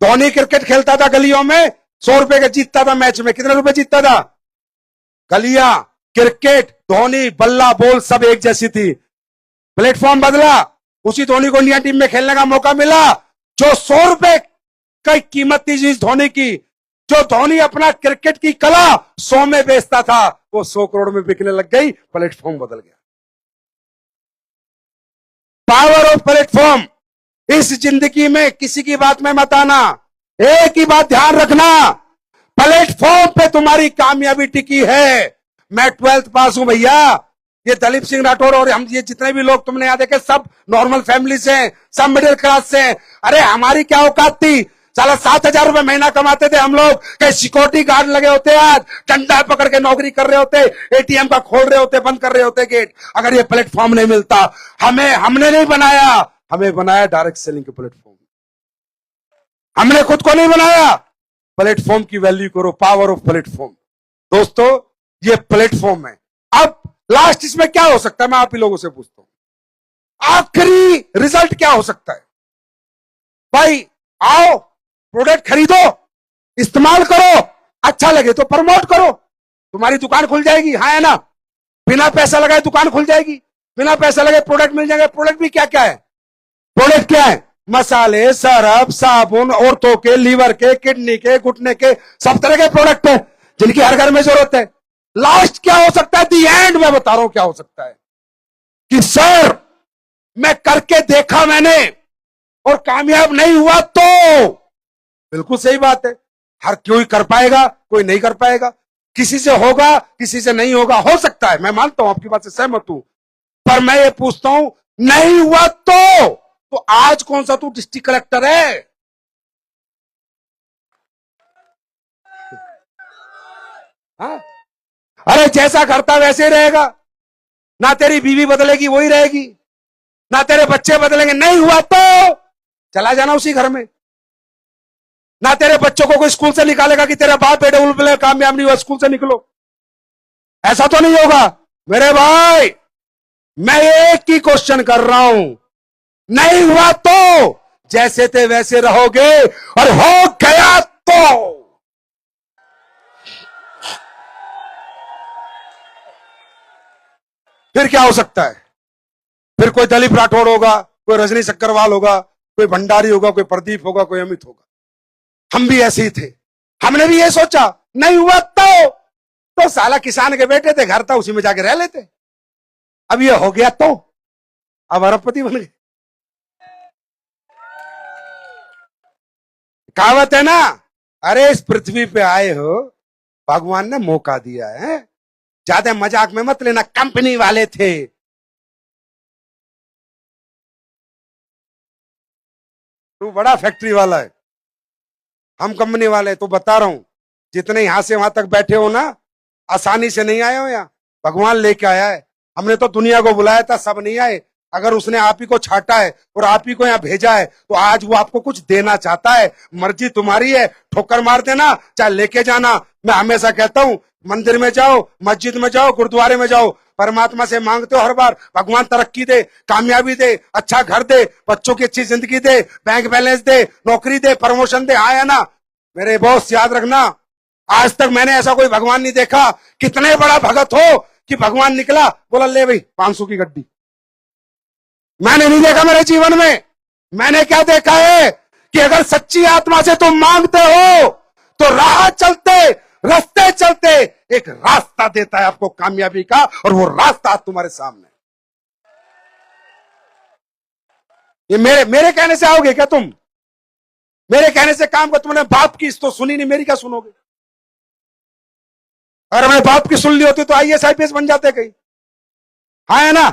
धोनी क्रिकेट खेलता था गलियों में, 100 रुपए का जीतता था मैच में। कितने रुपए जीतता था? गलियां, क्रिकेट, धोनी, बल्ला, बॉल सब एक जैसी थी। प्लेटफॉर्म बदला, उसी धोनी को इंडिया टीम में खेलने का मौका मिला। जो 100 रुपए की कीमत थी जिस धोनी की, जो धोनी अपना क्रिकेट की कला 100 में बेचता था, वो 100 करोड़ में बिकने लग गई। प्लेटफॉर्म बदल गया। Power of platform. इस जिंदगी में किसी की बात में मत आना, एक ही बात ध्यान रखना, प्लेटफॉर्म पे तुम्हारी कामयाबी टिकी है। मैं 12th पास हूं भैया। ये दलीप सिंह राठौर और हम, ये जितने भी लोग तुमने यहां देखे, सब नॉर्मल फैमिली से हैं, सब मिडिल क्लास से हैं। अरे हमारी क्या औकात थी? साला 7,000 रुपए महीना कमाते थे हम लोग। कहीं सिक्योरिटी गार्ड लगे होते, आज डंडा पकड़ के नौकरी कर रहे होते, एटीएम का खोल रहे होते, बंद कर रहे होते गेट। अगर ये प्लेटफॉर्म नहीं मिलता, हमने नहीं बनाया, हमें बनाया डायरेक्ट सेलिंग के प्लेटफॉर्म। हमने खुद को नहीं बनाया। प्लेटफॉर्म की वैल्यू करो, पावर ऑफ प्लेटफॉर्म। दोस्तों, ये प्लेटफॉर्म है। अब लास्ट इसमें क्या हो सकता है, मैं आप ही लोगों से पूछता हूं, आखिरी रिजल्ट क्या हो सकता है? भाई आओ, प्रोडक्ट खरीदो, इस्तेमाल करो, अच्छा लगे तो प्रमोट करो, तुम्हारी दुकान खुल जाएगी। हाँ है ना? बिना पैसा लगाए दुकान खुल जाएगी, बिना पैसा लगाए प्रोडक्ट मिल जाएंगे। प्रोडक्ट भी क्या क्या है? प्रोडक्ट क्या है? मसाले, सरफ, साबुन, औरतों के, लीवर के, किडनी के, घुटने के, सब तरह के प्रोडक्ट है जिनकी हर घर में जरूरत है। लास्ट क्या हो सकता है? दी एंड मैं बता रहा हूं क्या हो सकता है कि सर मैं करके देखा मैंने और कामयाब नहीं हुआ। तो बिल्कुल सही बात है, हर कोई कर पाएगा, कोई नहीं कर पाएगा, किसी से होगा, किसी से नहीं होगा। हो सकता है, मैं मानता हूं, आपकी बात से सहमत हूं, पर मैं ये पूछता हूं, नहीं हुआ तो आज कौन सा तू डिस्ट्रिक्ट कलेक्टर है? हाँ? अरे जैसा करता वैसे रहेगा, ना तेरी बीवी बदलेगी वही रहेगी, ना तेरे बच्चे बदलेंगे। नहीं हुआ तो चला जाना उसी घर में। ना तेरे बच्चों को कोई स्कूल से निकालेगा कि तेरा बाप बेटे उल्टे कामयाब नहीं हुआ, स्कूल से निकलो, ऐसा तो नहीं होगा। मेरे भाई, मैं एक ही क्वेश्चन कर रहा हूं, नहीं हुआ तो जैसे थे वैसे रहोगे, और हो गया तो फिर क्या हो सकता है? फिर कोई दलीप राठौड़ होगा, कोई रजनी सक्करवाल होगा, कोई भंडारी होगा, कोई प्रदीप होगा, कोई अमित होगा। हम भी ऐसे ही थे, हमने भी ये सोचा, नहीं हुआ तो साला किसान के बेटे थे, घर था, उसी में जाके रह लेते। अब ये हो गया तो अब अरबपति बन गए। कहावत है ना, अरे इस पृथ्वी पे आए हो, भगवान ने मौका दिया है, ज्यादा मजाक में मत लेना। कंपनी वाले थे, तू बड़ा फैक्ट्री वाला है, हम कंपनी वाले। तो बता रहा हूं, जितने यहां से वहां तक बैठे हो ना, आसानी से नहीं आए हो, यहां भगवान लेके आया है। हमने तो दुनिया को बुलाया था, सब नहीं आए। अगर उसने आप ही को छाटा है और आप ही को यहाँ भेजा है तो आज वो आपको कुछ देना चाहता है। मर्जी तुम्हारी है, ठोकर मार देना चाहे लेके जाना। मैं हमेशा कहता हूं, मंदिर में जाओ, मस्जिद में जाओ, गुरुद्वारे में जाओ, परमात्मा से मांगते हो हर बार, भगवान तरक्की दे, कामयाबी दे, अच्छा घर दे, बच्चों की अच्छी जिंदगी दे, बैंक बैलेंस दे, नौकरी दे, प्रमोशन दे। हाँ या ना मेरे बॉस, याद रखना, आज तक मैंने ऐसा कोई भगवान नहीं देखा कितने बड़ा भगत हो कि भगवान निकला बोला ले भाई 500 की गड्डी। मैंने नहीं देखा मेरे जीवन में। मैंने क्या देखा है कि अगर सच्ची आत्मा से तुम मांगते हो तो राह चलते, रास्ते चलते एक रास्ता देता है आपको कामयाबी का, और वो रास्ता तुम्हारे सामने। ये मेरे कहने से आओगे क्या तुम? मेरे कहने से काम कर? तुमने बाप की तो सुनी नहीं, मेरी क्या सुनोगे? अगर मैंने बाप की सुन ली होती तो IAS IPS बन जाते कहीं। हाँ है ना?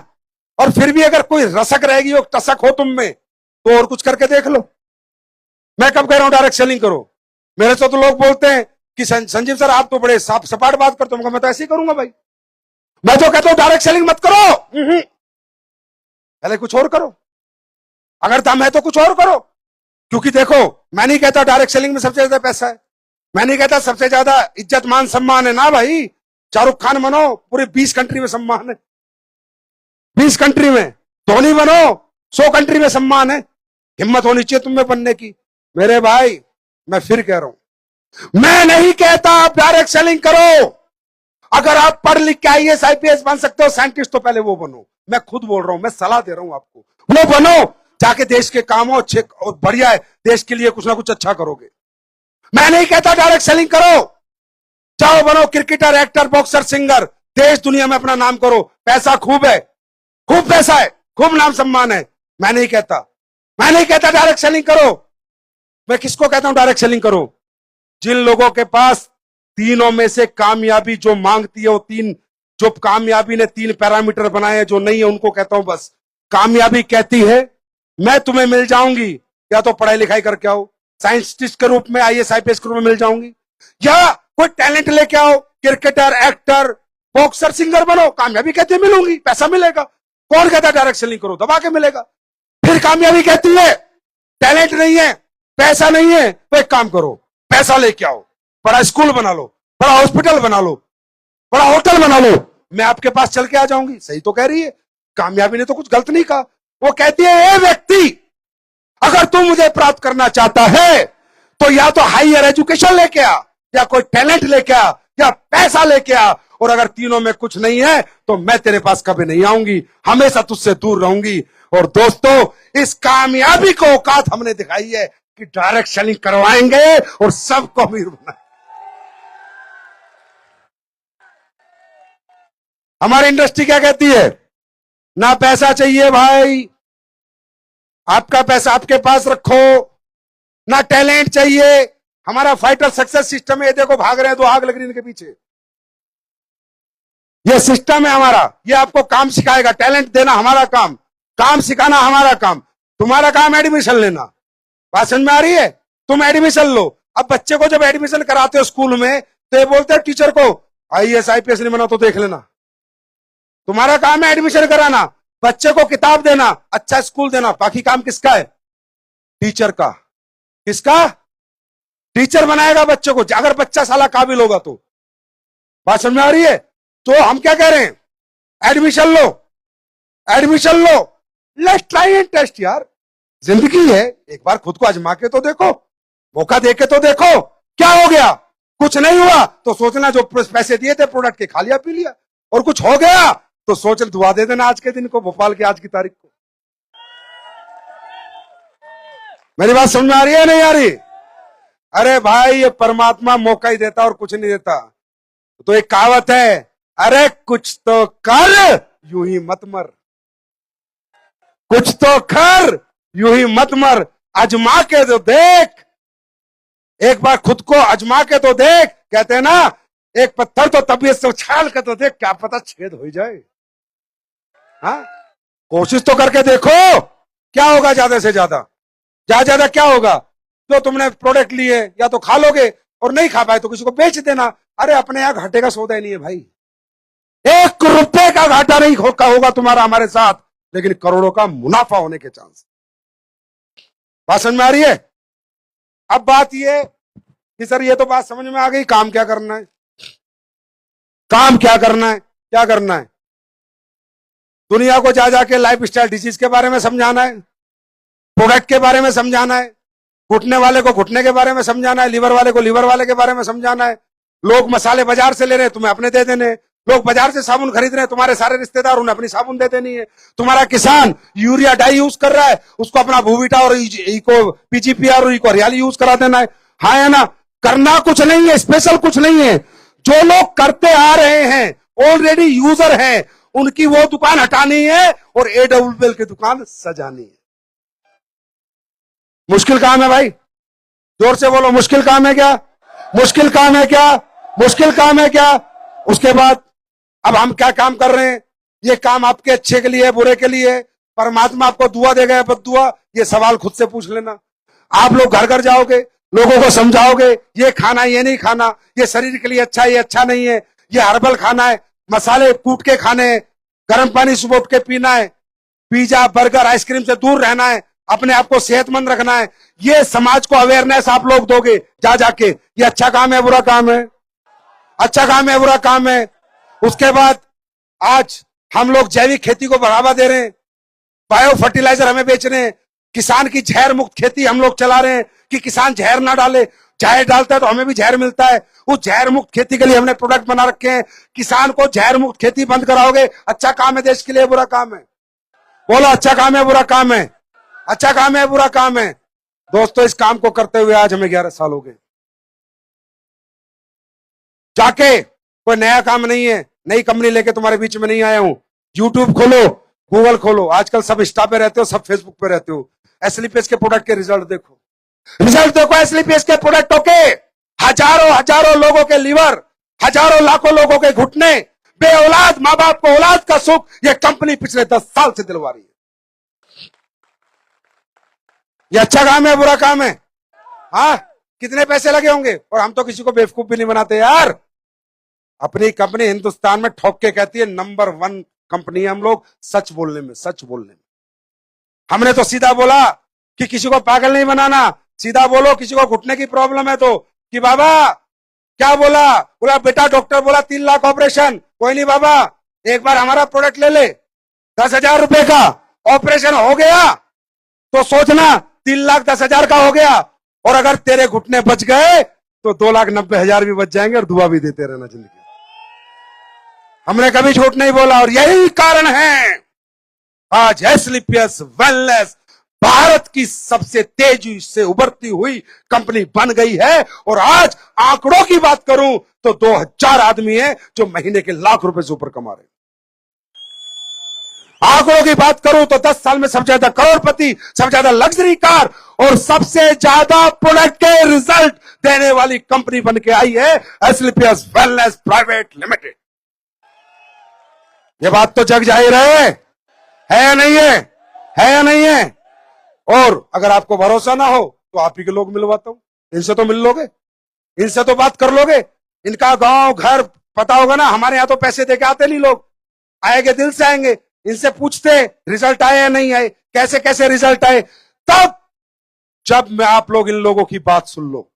और फिर भी अगर कोई रसक रहेगी, टसक हो तुम में, तो और कुछ करके देख लो। मैं कब कह रहा हूं डायरेक्ट सेलिंग करो? मेरे से तो लोग बोलते हैं कि संजीव सर आप तो बड़े सपाट बात करते हो। मैं तो ऐसे ही करूंगा भाई। मैं तो कहता हूं डायरेक्ट सेलिंग मत करो, पहले कुछ और करो। अगर दम है तो कुछ और करो। क्योंकि देखो, मैं नहीं कहता डायरेक्ट सेलिंग में सबसे ज्यादा पैसा है, मैं नहीं कहता सबसे ज्यादा इज्जत मान सम्मान है ना भाई। शाहरुख खान बनो, पूरे 20 कंट्री में सम्मान है, 20 कंट्री में। धोनी बनो, 100 कंट्री में सम्मान है। हिम्मत होनी चाहिए तुम्हें बनने की मेरे भाई। मैं फिर कह रहा हूं, मैं नहीं कहता आप डायरेक्ट सेलिंग करो। अगर आप पढ़ लिख के IAS IPS बन सकते हो, साइंटिस्ट, तो पहले वो बनो। मैं खुद बोल रहा हूं, मैं सलाह दे रहा हूं आपको, वो बनो। जाके देश के काम हो अच्छे और बढ़िया है, देश के लिए कुछ ना कुछ अच्छा करोगे। मैं नहीं कहता डायरेक्ट सेलिंग करो। जाओ बनो क्रिकेटर, एक्टर, बॉक्सर, सिंगर, देश दुनिया में अपना नाम करो। पैसा खूब है, खूब पैसा है, खूब नाम सम्मान है। मैं नहीं कहता डायरेक्ट सेलिंग करो। मैं किसको कहता हूं डायरेक्ट सेलिंग करो? जिन लोगों के पास तीनों में से कामयाबी जो मांगती है, वो तीन, जो कामयाबी ने 3 पैरामीटर बनाए हैं, जो नहीं है उनको कहता हूं बस। कामयाबी कहती है मैं तुम्हें मिल जाऊंगी, या तो पढ़ाई लिखाई करके आओ, साइंटिस्ट के रूप में, IAS IPS के रूप में मिल जाऊंगी, या कोई टैलेंट लेके आओ, क्रिकेटर, एक्टर, बॉक्सर, सिंगर बनो। कामयाबी कहती है मिलूंगी, पैसा मिलेगा। कौन कहता है डायरेक्ट सेलिंग करो? दबा के मिलेगा। फिर कामयाबी कहती है टैलेंट नहीं है, पैसा नहीं है, तो एक काम करो, पैसा लेके आओ, बड़ा स्कूल बना लो, बड़ा हॉस्पिटल बना लो, बड़ा होटल बना लो, मैं आपके पास चल के आ जाऊंगी। सही तो कह रही है, कामयाबी ने तो कुछ गलत नहीं कहा। वो कहती है ए व्यक्ति, अगर तू मुझे प्राप्त करना चाहता है तो या तो हायर एजुकेशन लेके आ, या कोई टैलेंट लेके आ, या पैसा लेके आ। और अगर तीनों में कुछ नहीं है तो मैं तेरे पास कभी नहीं आऊंगी, हमेशा तुझसे दूर रहूंगी। और दोस्तों, इस कामयाबी को औकात हमने दिखाई है कि डायरेक्ट सेलिंग करवाएंगे और सबको अमीर बनाएंगे। हमारी इंडस्ट्री क्या कहती है? ना पैसा चाहिए भाई, आपका पैसा आपके पास रखो, ना टैलेंट चाहिए। हमारा फाइटर सक्सेस सिस्टम है, ये देखो भाग रहे हैं, 2 आग लग रही है इनके पीछे। ये सिस्टम है हमारा, ये आपको काम सिखाएगा। टैलेंट देना हमारा काम, काम सिखाना हमारा काम, तुम्हारा काम एडमिशन लेना। बात समझ में आ रही है? तुम एडमिशन लो। अब बच्चे को जब एडमिशन कराते हो स्कूल में, तो ये बोलते हैं टीचर को IAS IPS नहीं बना तो देख लेना। तुम्हारा काम है एडमिशन कराना, बच्चे को किताब देना, अच्छा स्कूल देना। बाकी काम किसका है? टीचर का। किसका? टीचर बनाएगा बच्चे को, अगर बच्चा साला काबिल होगा तो। बात समझ में आ रही है? तो हम क्या कह रहे हैं? एडमिशन लो, एडमिशन लो, लेट्स ट्राई एंड टेस्ट यार। जिंदगी है, एक बार खुद को आजमा के तो देखो, मौका दे के तो देखो। क्या हो गया? कुछ नहीं हुआ तो सोचना जो पैसे दिए थे प्रोडक्ट के, खा लिया पी लिया। और कुछ हो गया तो सोच दुआ दे देना आज के दिन को, भोपाल की आज की तारीख को। मेरी बात समझ में आ रही है नहीं आ रही? अरे भाई, ये परमात्मा मौका ही देता और कुछ नहीं देता। तो एक कहावत है, अरे कुछ तो कर यूं ही मत मर, कुछ तो कर यूं ही मत मर, आजमा के तो देख, एक बार खुद को आजमा के तो देख। कहते हैं ना, एक पत्थर तो तबीयत से उछाल के तो देख, क्या पता छेद हो जाए। हाँ, कोशिश तो करके देखो, क्या होगा? ज्यादा से ज्यादा क्या होगा? जो तुमने प्रोडक्ट लिए या तो खा लोगे, और नहीं खा पाए तो किसी को बेच देना। अरे अपने यहां घाटे का सौदा ही नहीं है भाई, 1 रुपए का घाटा नहीं होगा तुम्हारा हमारे साथ। लेकिन करोड़ों का मुनाफा होने के चांस। बात समझ में आ रही है? अब बात ये कि सर ये तो बात समझ में आ गई, काम क्या करना है? काम क्या करना है? क्या करना है? दुनिया को जा जाके लाइफ स्टाइल डिजीज के बारे में समझाना है, प्रोडक्ट के बारे में समझाना है, घुटने वाले को घुटने के बारे में समझाना है, लीवर वाले को लीवर वाले के बारे में समझाना है। लोग मसाले बाजार से ले रहे हैं, तुम्हें अपने दे देने। लोग बाजार से साबुन खरीद रहे हैं, तुम्हारे सारे रिश्तेदार उन्हें अपनी साबुन दे देनी है। तुम्हारा किसान यूरिया डाई यूज कर रहा है, उसको अपना भूविटा और इको पीजीपीआर और इको हरियाली यूज करा देना है। हाँ है ना? करना कुछ नहीं है, स्पेशल कुछ नहीं है। जो लोग करते आ रहे हैं, ऑलरेडी यूजर हैं, उनकी वो दुकान हटानी है और एडब्ल्यूएल की दुकान सजानी है। मुश्किल काम है भाई, जोर से बोलो, मुश्किल काम है क्या? मुश्किल काम है क्या? मुश्किल काम है क्या? उसके बाद अब हम क्या काम कर रहे हैं? ये काम आपके अच्छे के लिए, बुरे के लिए, परमात्मा आपको दुआ देगा या बद्दुआ, ये सवाल खुद से पूछ लेना। आप लोग घर घर जाओगे, लोगों को समझाओगे ये खाना, ये नहीं खाना, ये शरीर के लिए अच्छा है, ये अच्छा नहीं है, ये हर्बल खाना है, मसाले कूट के खाने हैं, गर्म पानी सुबह उठ के पीना है, पिज्जा बर्गर आइसक्रीम से दूर रहना है, अपने आप को सेहतमंद रखना है। ये समाज को अवेयरनेस आप लोग दोगे जा जाके। ये अच्छा काम है, बुरा काम है? अच्छा काम है, बुरा काम है? उसके बाद आज हम लोग जैविक खेती को बढ़ावा दे रहे हैं, बायो फर्टिलाइजर हमें बेच रहे हैं, किसान की जहर मुक्त खेती हम लोग चला रहे हैं कि किसान जहर ना डाले। जहर डालता है तो हमें भी जहर मिलता है। उस जहर मुक्त खेती के लिए हमने प्रोडक्ट बना रखे हैं। किसान को जहर मुक्त खेती बंद कराओगे, अच्छा काम है देश के लिए, बुरा काम है? बोलो, अच्छा काम है, बुरा काम है? अच्छा काम है, बुरा काम है? दोस्तों, इस काम को करते हुए आज हमें 11 साल हो गए। जाके कोई नया काम नहीं है, नई कंपनी लेके तुम्हारे बीच में नहीं आया हूं। यूट्यूब खोलो, गूगल खोलो, आजकल सब इंस्टा पे रहते हो, सब फेसबुक पे रहते हो। एसलीपीएस के प्रोडक्ट के रिजल्ट देखो, रिजल्ट देखो एसलीपीएस के प्रोडक्टों के। हजारों हजारों लोगों के लीवर, हजारों लाखों लोगों के घुटने, बे औलाद मां बाप को औलाद का सुख ये कंपनी पिछले 10 साल से दिलवा रही है। ये अच्छा काम है, बुरा काम है? हाँ, कितने पैसे लगे होंगे? और हम तो किसी को बेवकूफ भी नहीं बनाते यार। अपनी कंपनी हिंदुस्तान में ठोक के कहती है नंबर 1 कंपनी है हम लोग, सच बोलने में, सच बोलने में। हमने तो सीधा बोला कि किसी को पागल नहीं बनाना, सीधा बोलो किसी को घुटने की प्रॉब्लम है तो, कि बाबा क्या बोला? बोला बेटा डॉक्टर बोला 3 लाख ऑपरेशन। कोई नहीं बाबा, एक बार हमारा प्रोडक्ट ले ले, 10,000 रुपए का ऑपरेशन हो गया तो सोचना 3,10,000 का हो गया। और अगर तेरे घुटने बच गए तो 2,90,000 भी बच जाएंगे और दुआ भी देते रहना जिंदगी। हमने कभी झूठ नहीं बोला और यही कारण है आज एसलीपीएस वेलनेस भारत की सबसे तेजी से उभरती हुई कंपनी बन गई है। और आज आंकड़ों की बात करूं तो 2,000 आदमी है जो महीने के लाख रुपए से ऊपर कमा रहे हैं। आंकड़ों की बात करूं तो 10 साल में सबसे ज्यादा करोड़पति, सबसे ज्यादा लग्जरी कार और सबसे ज्यादा प्रोडक्ट के रिजल्ट देने वाली कंपनी बन के आई है एसलीपीएस वेलनेस प्राइवेट लिमिटेड। ये बात तो जग जाहिर है या नहीं है? है या नहीं है? और अगर आपको भरोसा ना हो तो आप ही के लोग मिलवाता हूं, इनसे तो मिल लोगे, इनसे तो बात कर लोगे। इनका गांव घर पता होगा ना। हमारे यहां तो पैसे देके आते नहीं लोग, आएंगे दिल से आएंगे। इनसे पूछते रिजल्ट आए या नहीं आए, कैसे कैसे रिजल्ट आए, तब जब मैं आप लोग इन लोगों की बात सुन लो।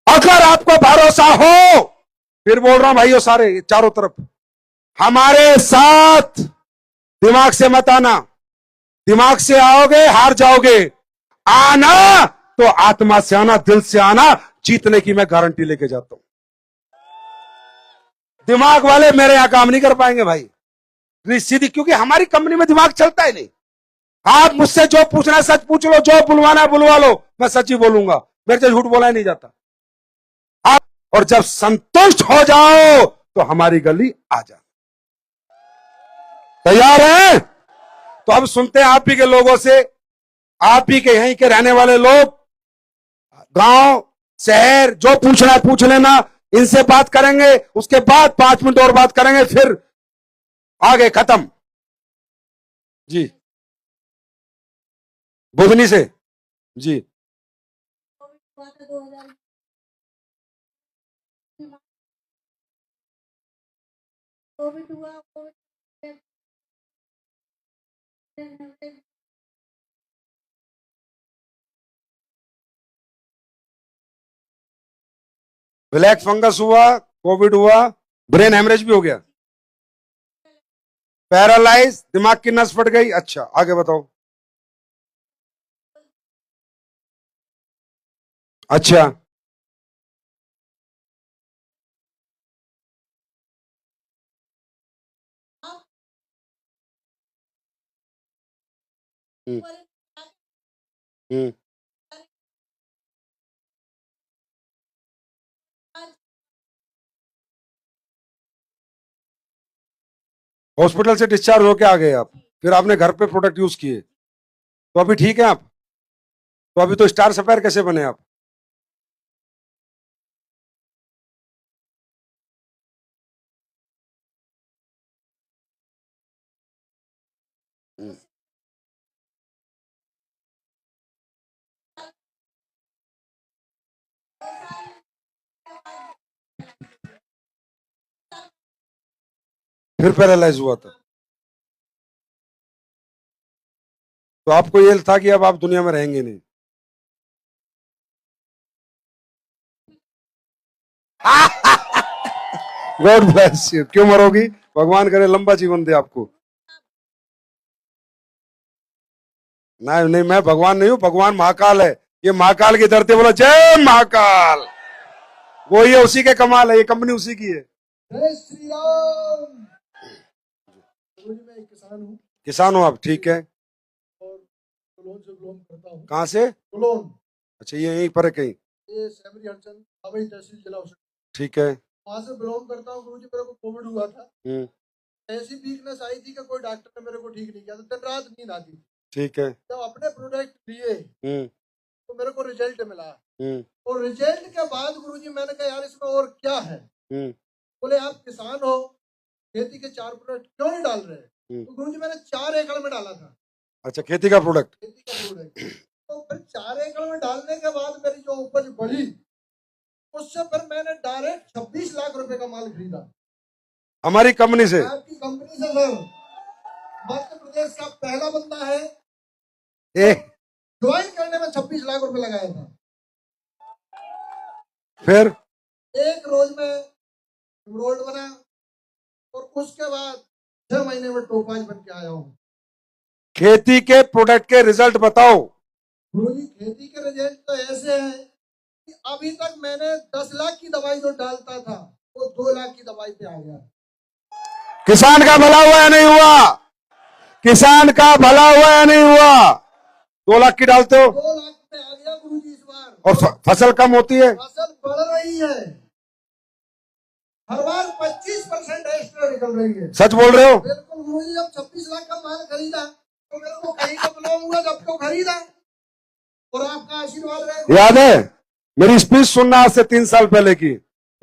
अगर आपको भरोसा हो, फिर बोल रहा हूं भाइयों सारे चारों तरफ, हमारे साथ दिमाग से मत आना। दिमाग से आओगे हार जाओगे, आना तो आत्मा से आना, दिल से आना। जीतने की मैं गारंटी लेके जाता हूं। दिमाग वाले मेरे यहां काम नहीं कर पाएंगे भाई, सीधी, क्योंकि हमारी कंपनी में दिमाग चलता ही नहीं। आप मुझसे जो पूछना है सच पूछ लो, जो बुलवाना है बुलवा लो, मैं सच ही बोलूंगा, मेरे से झूठ बोला ही नहीं जाता। आप और जब संतुष्ट हो जाओ तो हमारी गली आ जाओ। तैयार हैं? तो अब सुनते हैं आप ही के लोगों से, आप ही के यहीं के रहने वाले लोग, गांव शहर जो पूछना है पूछ लेना, इनसे बात करेंगे। उसके बाद 5 मिनट और बात करेंगे, फिर आगे खत्म। जी, बुधनी से जी। कोविड हुआ, कोविड ब्लैक फंगस हुआ, कोविड हुआ, ब्रेन हेमरेज भी हो गया, पैरालाइज, दिमाग की नस फट गई। अच्छा, आगे बताओ। अच्छा, हम्म, हम्म। हॉस्पिटल से डिस्चार्ज होके आ गए आप, फिर आपने घर पे प्रोडक्ट यूज किए, तो अभी ठीक है आप? तो अभी तो स्टार सफायर कैसे बने आप? हम्म। फिर पैरालाइज हुआ था, तो आपको ये था कि अब आप दुनिया में रहेंगे नहीं। God bless you. क्यों मरोगी? भगवान करे लंबा जीवन दे आपको। नहीं नहीं, मैं भगवान नहीं हूं, भगवान महाकाल है। ये महाकाल की धरती, बोलो जय महाकाल। वो ये उसी के कमाल है, ये कंपनी उसी की है। जय श्री राम। मैं एक किसान हूँ किसान हो आप, ठीक है। और कुलोन से बिलोंग करता हूँ। कहाँ से? कुलोन, अच्छा, ये यहीं पर है कहीं? ये सेमरी हडसन हवाई तहसील जिला उसे, ठीक है। वहां से बिलोंग करता हूँ। गुरुजी मेरे को कोविड हुआ था, ऐसी वीकनेस आई थी कि कोई डॉक्टर ने मेरे को ठीक नहीं किया, तो दिन रात नींद आती थी। ठीक है। जब अपने प्रोडक्ट लिए तो मेरे को रिजल्ट मिला, और रिजल्ट के बाद गुरुजी मैंने कहा यार इसमें और क्या है। बोले आप किसान हो, खेती के 4 प्रोडक्ट क्यों नहीं डाल रहे? तो गुरुजी मैंने 4 एकड़ में डाला था। अच्छा, खेती का प्रोडक्ट। खेती का प्रोडक्ट तो फिर 4 एकड़ में डालने के बाद मेरी जो उपज बढ़ी, उससे फिर मैंने डायरेक्ट 26 लाख रुपए का माल खरीदा हमारी कंपनी से। आपकी कंपनी से। सर, मध्य प्रदेश का पहला बंदा है ज्वाइन करने में 26 लाख रुपए लगाया था। फिर एक रोज में रोड बना, और उसके बाद 6 महीने में टोपाज बन के आया हूँ। खेती के प्रोडक्ट के रिजल्ट बताओ। गुरुजी खेती के रिजल्ट तो ऐसे हैं कि अभी तक मैंने 10 लाख की दवाई जो डालता था वो 2 लाख की दवाई पे आ गया। किसान का भला हुआ या नहीं हुआ? किसान का भला हुआ या नहीं हुआ? 2 लाख की डालते हो 2 लाख पे आ गया गुरुजी इस बार। और फसल कम होती है। फसल बढ़ रही है, हर बार 25% एक्स्ट्रा निकल रही है। सच बोल रहे हो? बिल्कुल गुरुजी, जब 26 लाख का माल खरीदा तो मेरे को कहीं तो बिलोंग हुआ जब तो खरीदा, और आपका आशीर्वाद रहे। याद है मेरी स्पीच सुनना आज से 3 साल पहले की?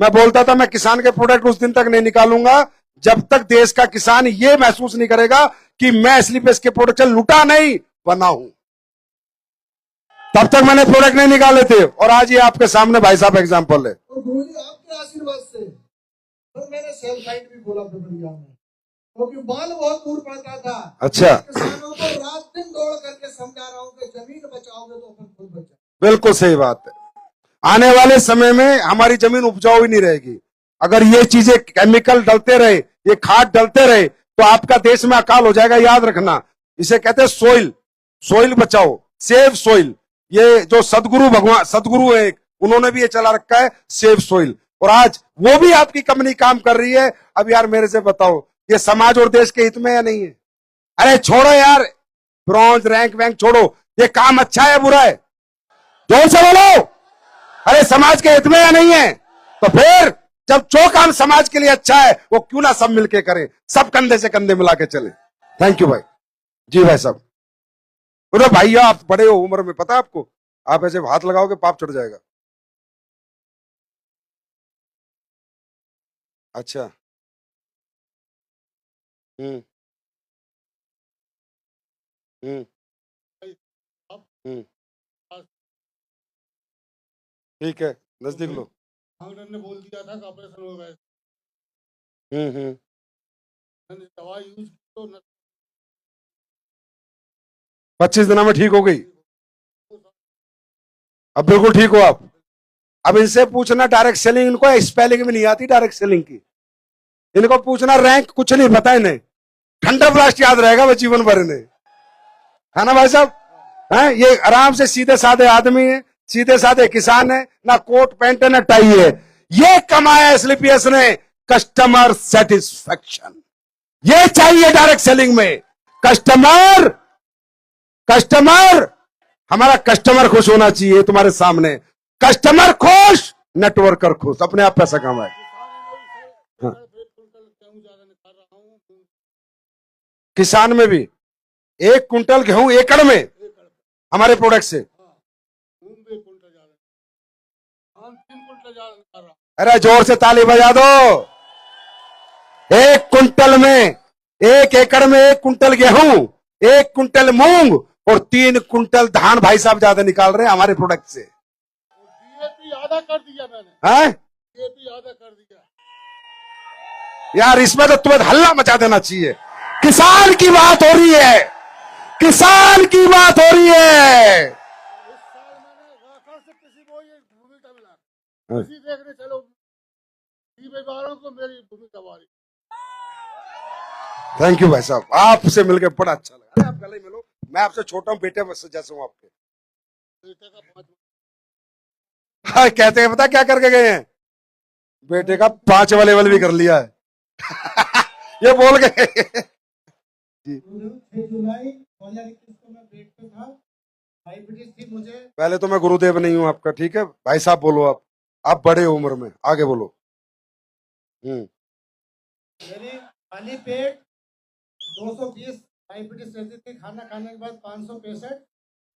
मैं बोलता था मैं किसान के प्रोडक्ट उस दिन तक नहीं निकालूंगा जब तक देश का किसान ये महसूस नहीं करेगा कि मैं स्लीपेस के प्रोडक्ट लुटा नहीं बना हूं। तब तक मैंने प्रोडक्ट नहीं निकाले थे, और आज ये आपके सामने भाई साहब एग्जाम्पल है। और गुरुजी आपके आशीर्वाद से फिर मैंने सेल साइट भी खोला पिपरिया में, क्योंकि बाल बहुत दूर पड़ता था। अच्छा, किसानों को रात दिन दौड़ करके समझा रहा हूँ कि जमीन बचाओगे तो अपन खुद बचाओ। बिल्कुल सही बात है। आने वाले समय में हमारी जमीन उपजाऊ ही नहीं रहेगी अगर ये चीजें केमिकल डलते रहे, ये खाद डलते रहे, तो आपका देश में अकाल हो जाएगा। याद रखना, इसे कहते हैं सोइल। सोइल बचाओ, सेव सोइल। ये जो सदगुरु भगवान सदगुरु है, उन्होंने भी ये चला रखा है, सेव सोइल। और आज वो भी आपकी कंपनी काम कर रही है। अब यार मेरे से बताओ, ये समाज और देश के हित में या नहीं है? अरे छोड़ो यार, ब्रॉन्ज रैंक वैंक छोड़ो, ये काम अच्छा है बुरा है? जोर से बोलो। अरे समाज के हित में या नहीं है? तो फिर जब जो काम समाज के लिए अच्छा है वो क्यों ना सब मिलके करें, सब कंधे से कंधे मिला के चले। थैंक यू भाई। जी भाई साहब। बोलो भैया, आप बड़े हो उम्र में, पता है आपको, आप ऐसे हाथ लगाओगे पाप चढ़ जाएगा। अच्छा। हम्म हम्म हम्म ठीक है, नजदीक लो। डॉक्टर ने बोल दिया था कि ऑपरेशन होगा। हम्म। मैंने दवा यूज की तो 25 दिनों में ठीक हो गई? अब बिल्कुल ठीक हो आप? अब इनसे पूछना डायरेक्ट सेलिंग, इनको स्पेलिंग भी नहीं आती डायरेक्ट सेलिंग की। इनको पूछना रैंक, कुछ नहीं पता इन्हें, ठंडा ब्लास्ट याद रहेगा वो जीवन भर इन्हें, है ना भाई साहब? हैं, ये आराम से सीधे साधे आदमी है, सीधे साधे किसान है, ना कोट पैंट है ना टाई है। ये कमाया एसलीपीएस ने कस्टमर सेटिस्फैक्शन। ये चाहिए डायरेक्ट सेलिंग में। कस्टमर कस्टमर हमारा कस्टमर खुश होना चाहिए तुम्हारे सामने। कस्टमर खुश, नेटवर्कर खुश, अपने आप पैसा कमाए। हाँ। किसान में भी 1 कुंटल गेहूं एकड़ में हमारे प्रोडक्ट से, अरे जोर से ताली बजा दो। 1 कुंटल में, 1 एकड़ में 1 कुंटल गेहूं, 1 कुंटल मूंग और 3 कुंटल धान भाई साहब ज्यादा निकाल रहे हैं हमारे प्रोडक्ट से। डीएपी आधा कर दिया मैंने, हैं? डीएपी आधा कर दिया। यार इसमें तो तुम्हें हल्ला मचा देना चाहिए। किसान की बात हो रही है, किसान की बात हो रही है। इस साल मैंने राखा से किसी को ये भूमिका मिला, इसी देखने चलो वालों को मेरी भूमिका वाली। थैंक यू भाई साहब, आपसे मिलकर बड़ा अच्छा लगा। अरे आप गले मिलो, मैं आपसे छोटा हूं, बेटे बस जैसे हूं आपके। बेटे का 5 हाँ, कहते हैं पता क्या करके गए हैं? बेटे का 5वां लेवल भी कर लिया है। ये बोल गए। 6 जुलाई 2021 को मैं बेड पे था, डायबिटीज थी मुझे। पहले तो मैं गुरुदेव नहीं हूं आपका, ठीक है भाई साहब? बोलो आप बड़े उम्र में, आगे बोलो। मेरी खाली पेट 220 डायबिटीज रहती थी, खाना खाने के बाद 565।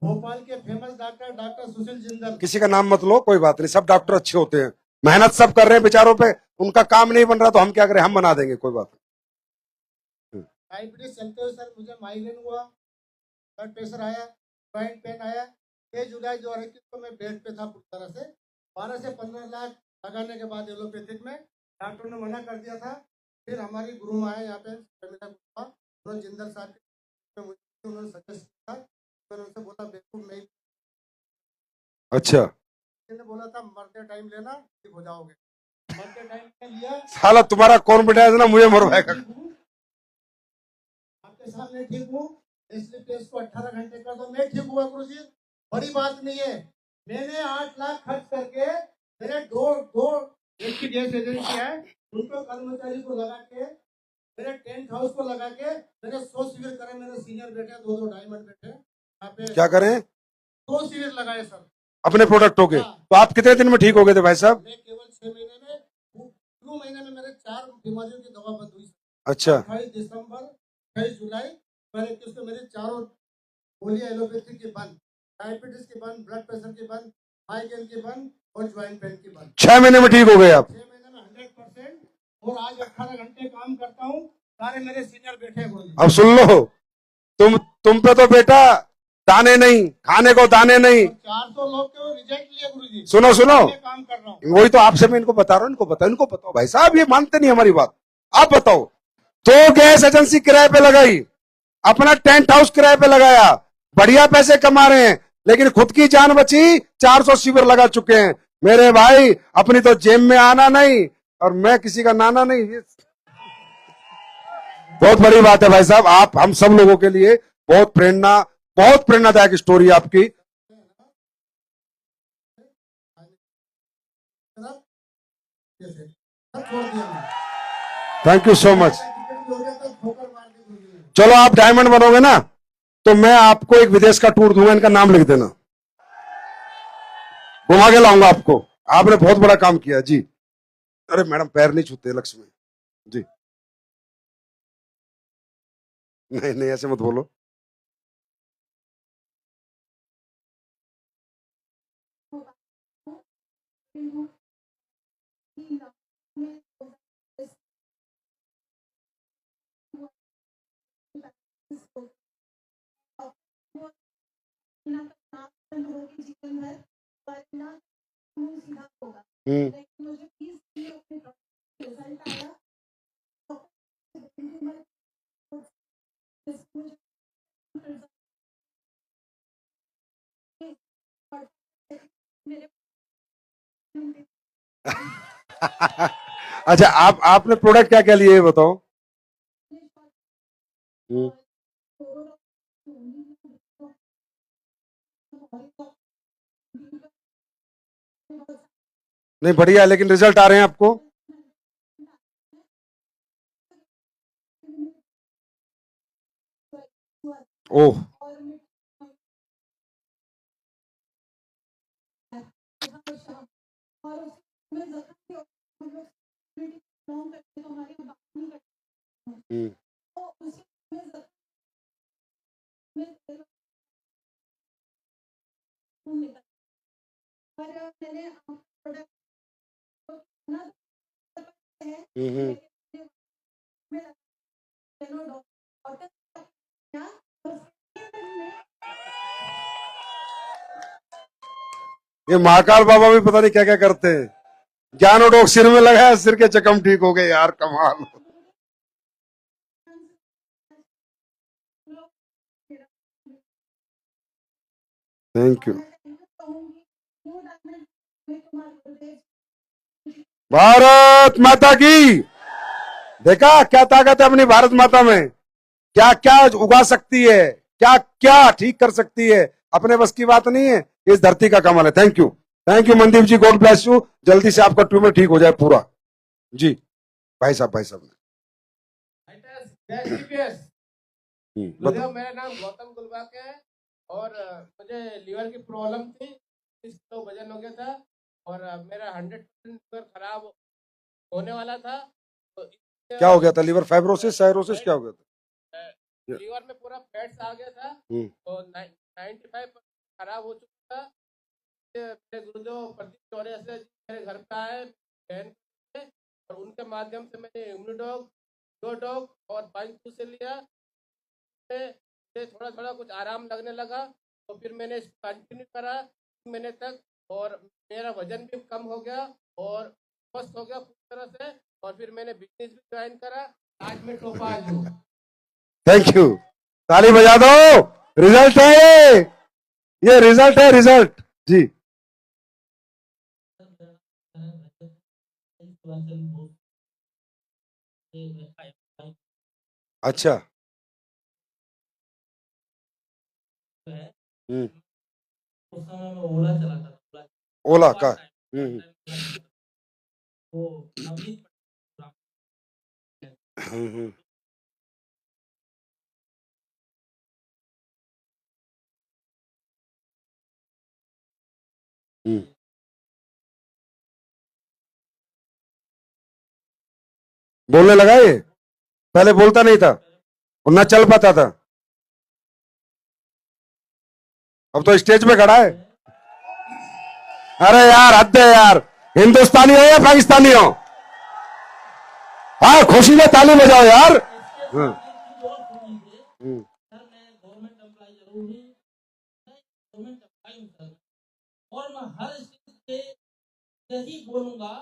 भोपाल के फेमस डॉक्टर सुशील जिंदल, किसी का नाम मत लो, कोई बात नहीं, सब डॉक्टर अच्छे होते हैं, मेहनत सब कर रहे हैं बेचारों पे, उनका काम नहीं बन रहा तो हम क्या करें, हम बना देंगे, कोई बात नहीं। डायबिटीज चलते हुए सर मुझे माइग्रेन हुआ, ब्लड प्रेशर आया, जॉइंट पेन आया। 6 जुलाई 2021 को मैं बेड पे था पूरी तरह से। 12 से 15 लाख लगाने के बाद एलोपैथिक में डॉक्टर ने मना कर दिया था। फिर हमारी गुरु माँ है यहाँ पे उन्होंने जिंदल साहब के उन्होंने सजेस्ट किया, मैंने उनसे बोला बेवकूफ नहीं, अच्छा, ने बोला था मरते टाइम लेना, ठीक हो जाओगे। मरते टाइम लिया, साला तुम्हारा कॉन्फिडेंस ना मुझे मरवाएगा। आपके सामने ठीक हूँ, इसलिए टेस्ट को 18 घंटे कर दो, मैं ठीक हुआ गुरु जी। बड़ी बात नहीं है, मैंने 8 लाख खर्च करके मेरे दो एक की गैस एजेंसी है, उनको कर्मचारी को लगा के, मेरे टेंट हाउस को लगा के मैंने 100 शिविर करे। मेरे सीनियर बैठे 2 डायमंड बैठे यहाँ पे, क्या करें? 100 शिविर लगाए सर अपने प्रोडक्टों के। हाँ। तो आप कितने दिन में ठीक हो गए थे भाई साहब? मैं केवल 6 महीने में, 2 महीने में मेरे 4 बीमारियों की दवा बंद हुई। अच्छा, 28 दिसंबर 28 जुलाई 2021 को मेरी चारों गोलियां एलोपैथी की बंद, डायबिटीज की बंद, ब्लड प्रेशर की बंद, माइग्रेन की बंद और ज्वाइंट पेन की बंद। 6 महीने में ठीक हो गए आप? 6 महीने में 100%। और आज 18 घंटे काम करता हूँ, सारे मेरे सीनियर बैठे हैं गुरुजी। अब सुन लो, तुम पे तो बेटा दाने नहीं, खाने को दाने नहीं। 400 लोग के रिजेक्ट लिए गुरुजी। सुनो सुनो, मैं काम कर रहा हूँ, वही तो आपसे मैं इनको बता रहा हूँ, इनको बताओ भाई साहब, ये मानते नहीं हमारी बात। आप बताओ, तो गैस एजेंसी किराए पे लगाई, अपना टेंट हाउस किराए पे लगाया, बढ़िया पैसे कमा रहे हैं, लेकिन खुद की जान बची, 400 शिविर लगा चुके हैं। मेरे भाई, अपनी तो जेब में आना नहीं, और मैं किसी का नाना नहीं। बहुत बड़ी बात है भाई साहब, आप हम सब लोगों के लिए बहुत प्रेरणादायक स्टोरी आपकी। Thank you so much. चलो आप डायमंड बनोगे ना, तो मैं आपको एक विदेश का टूर दूंगा, इनका नाम लिख देना, घुमा के लाऊंगा आपको। आपने बहुत बड़ा काम किया जी। अरे मैडम पैर नहीं छूते लक्ष्मी जी, नहीं नहीं ऐसे मत बोलो। अच्छा, आपने प्रोडक्ट क्या क्या लिए ये बताओ। हम्म, नहीं बढ़िया, लेकिन रिजल्ट आ रहे हैं आपको? ओह, हम्म, हम्म। ये महाकाल बाबा भी पता नहीं क्या क्या करते हैं। ज्ञान उडोक सिर में लगाया, सिर के जख्म ठीक हो गए यार, कमाल। Thank you. भारत माता की। देखा क्या ताकत है अपनी भारत माता में, क्या क्या उगा सकती है, क्या क्या ठीक कर सकती है। अपने बस की बात नहीं है, इस धरती का कमाल है। Thank you, thank you Mandeep ji, God bless you. जल्दी से आपका ट्यूमर ठीक हो जाए पूरा। जी भाई साहब, भाई साहब। गुरुदेव, मेरा नाम गौतम गुलबाग है और मुझे लीवर की प्रॉब्लम थी, 30 किलो वजन हो गया था और मेरा 100% लीवर खराब होने वाला था। तो क्या हो गया था? लीवर फाइब्रोसिस, साइरोसिस, क्या हो गया था? लीवर में पूरा फैट्स आ गया था तो 95% खराब हो चुका था। मेरे गुरुदेव प्रदीप चौरसिया से मेरे घर पे आए, बहन थे, और उनके माध्यम से मैंने इम्यूनिडॉग, डोडॉग और 5 से लिया। मुझे थोड़ा थोड़ा कुछ आराम लगने लगा तो फिर मैंने इसको कंटिन्यू करा 3 महीने तक और मेरा वजन भी कम हो गया और स्वस्थ हो गया पूरी तरह से। और फिर मैंने बिजनेस भी ज्वाइन करा, आज मैं टोपाज हूँ। थैंक यू, ताली बजा दो। रिजल्ट है ये रिजल्ट है, रिजल्ट। जी, अच्छा। हम्म, उस समय में ओला चलाता था, ओला का। हम्म, वो नवनीत हम्म। हम्म। बोलने लगा ये, पहले बोलता नहीं था और ना चल पाता था, अब तो स्टेज पे खड़ा है। अरे यार, हद है यार। हिंदुस्तानी हो या पाकिस्तानी हो? हाँ, खुशी में ताली बजाओ यार। हाँ, हम्म, और मैं हर स्थिति पे यही बोलूंगा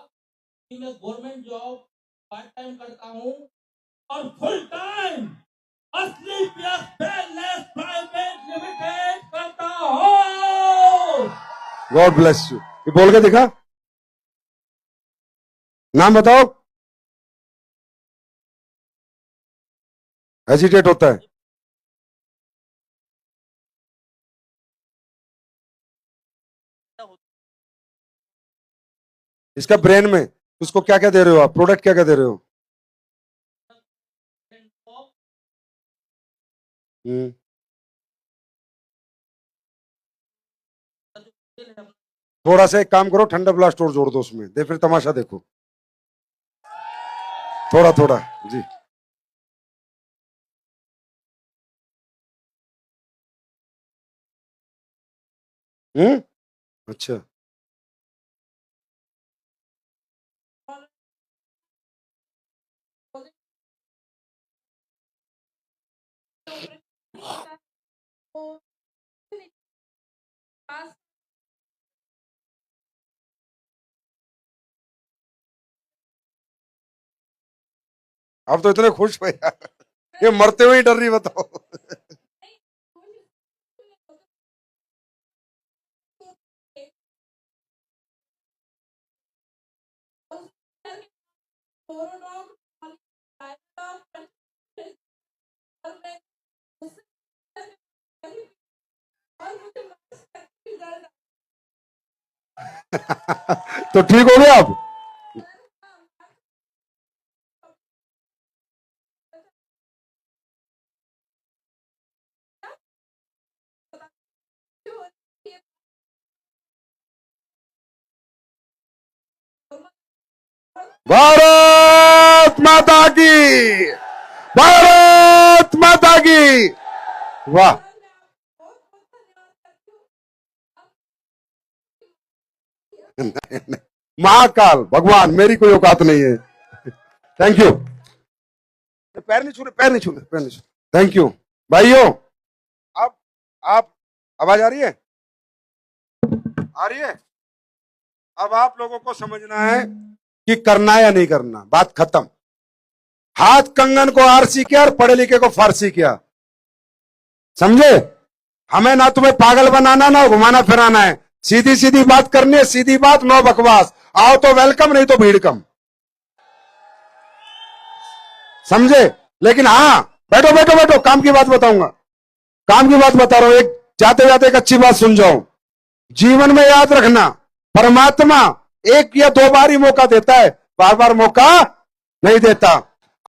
कि मैं गवर्नमेंट जॉब पार्ट टाइम करता हूँ और फुल टाइम असली प्राइवेट लिमिटेड करता हूँ। God bless you. ये बोल के दिखा, नाम बताओ। हेजिटेट होता है इसका ब्रेन में। उसको क्या क्या दे रहे हो आप, प्रोडक्ट क्या क्या दे रहे हो? हम्म, थोड़ा सा एक काम करो, ठंडा ब्लास्ट और जोड़ दो उसमें, दे फिर तमाशा देखो। थोड़ा थोड़ा। जी। अच्छा। आप तो इतने खुश हो यार, ये मरते हुए ही डर रही, बताओ। तो ठीक हो गया अब। भारत माता की, भारत माता की। वाह, महाकाल भगवान, मेरी कोई औकात नहीं है। Thank you. पैर नहीं छूले, पैर नहीं छूले, पैर नहीं छूले। थैंक यू भाइयों। अब आप, आवाज आ रही है? आ रही है? अब आप लोगों को समझना है कि करना है या नहीं करना, बात खत्म। हाथ कंगन को आरसी किया और पढ़े लिखे को फारसी किया, समझे? हमें ना तुम्हें पागल बनाना ना घुमाना फिराना है, सीधी सीधी बात करनी है, सीधी बात, नो बकवास। आओ तो वेलकम, नहीं तो भीड़ कम, समझे? लेकिन हाँ, बैठो बैठो बैठो, काम की बात बताऊंगा, काम की बात बता रहा हूं। एक जाते जाते एक अच्छी बात सुन जाओ। जीवन में याद रखना, परमात्मा एक या दो बार ही मौका देता है, बार बार मौका नहीं देता।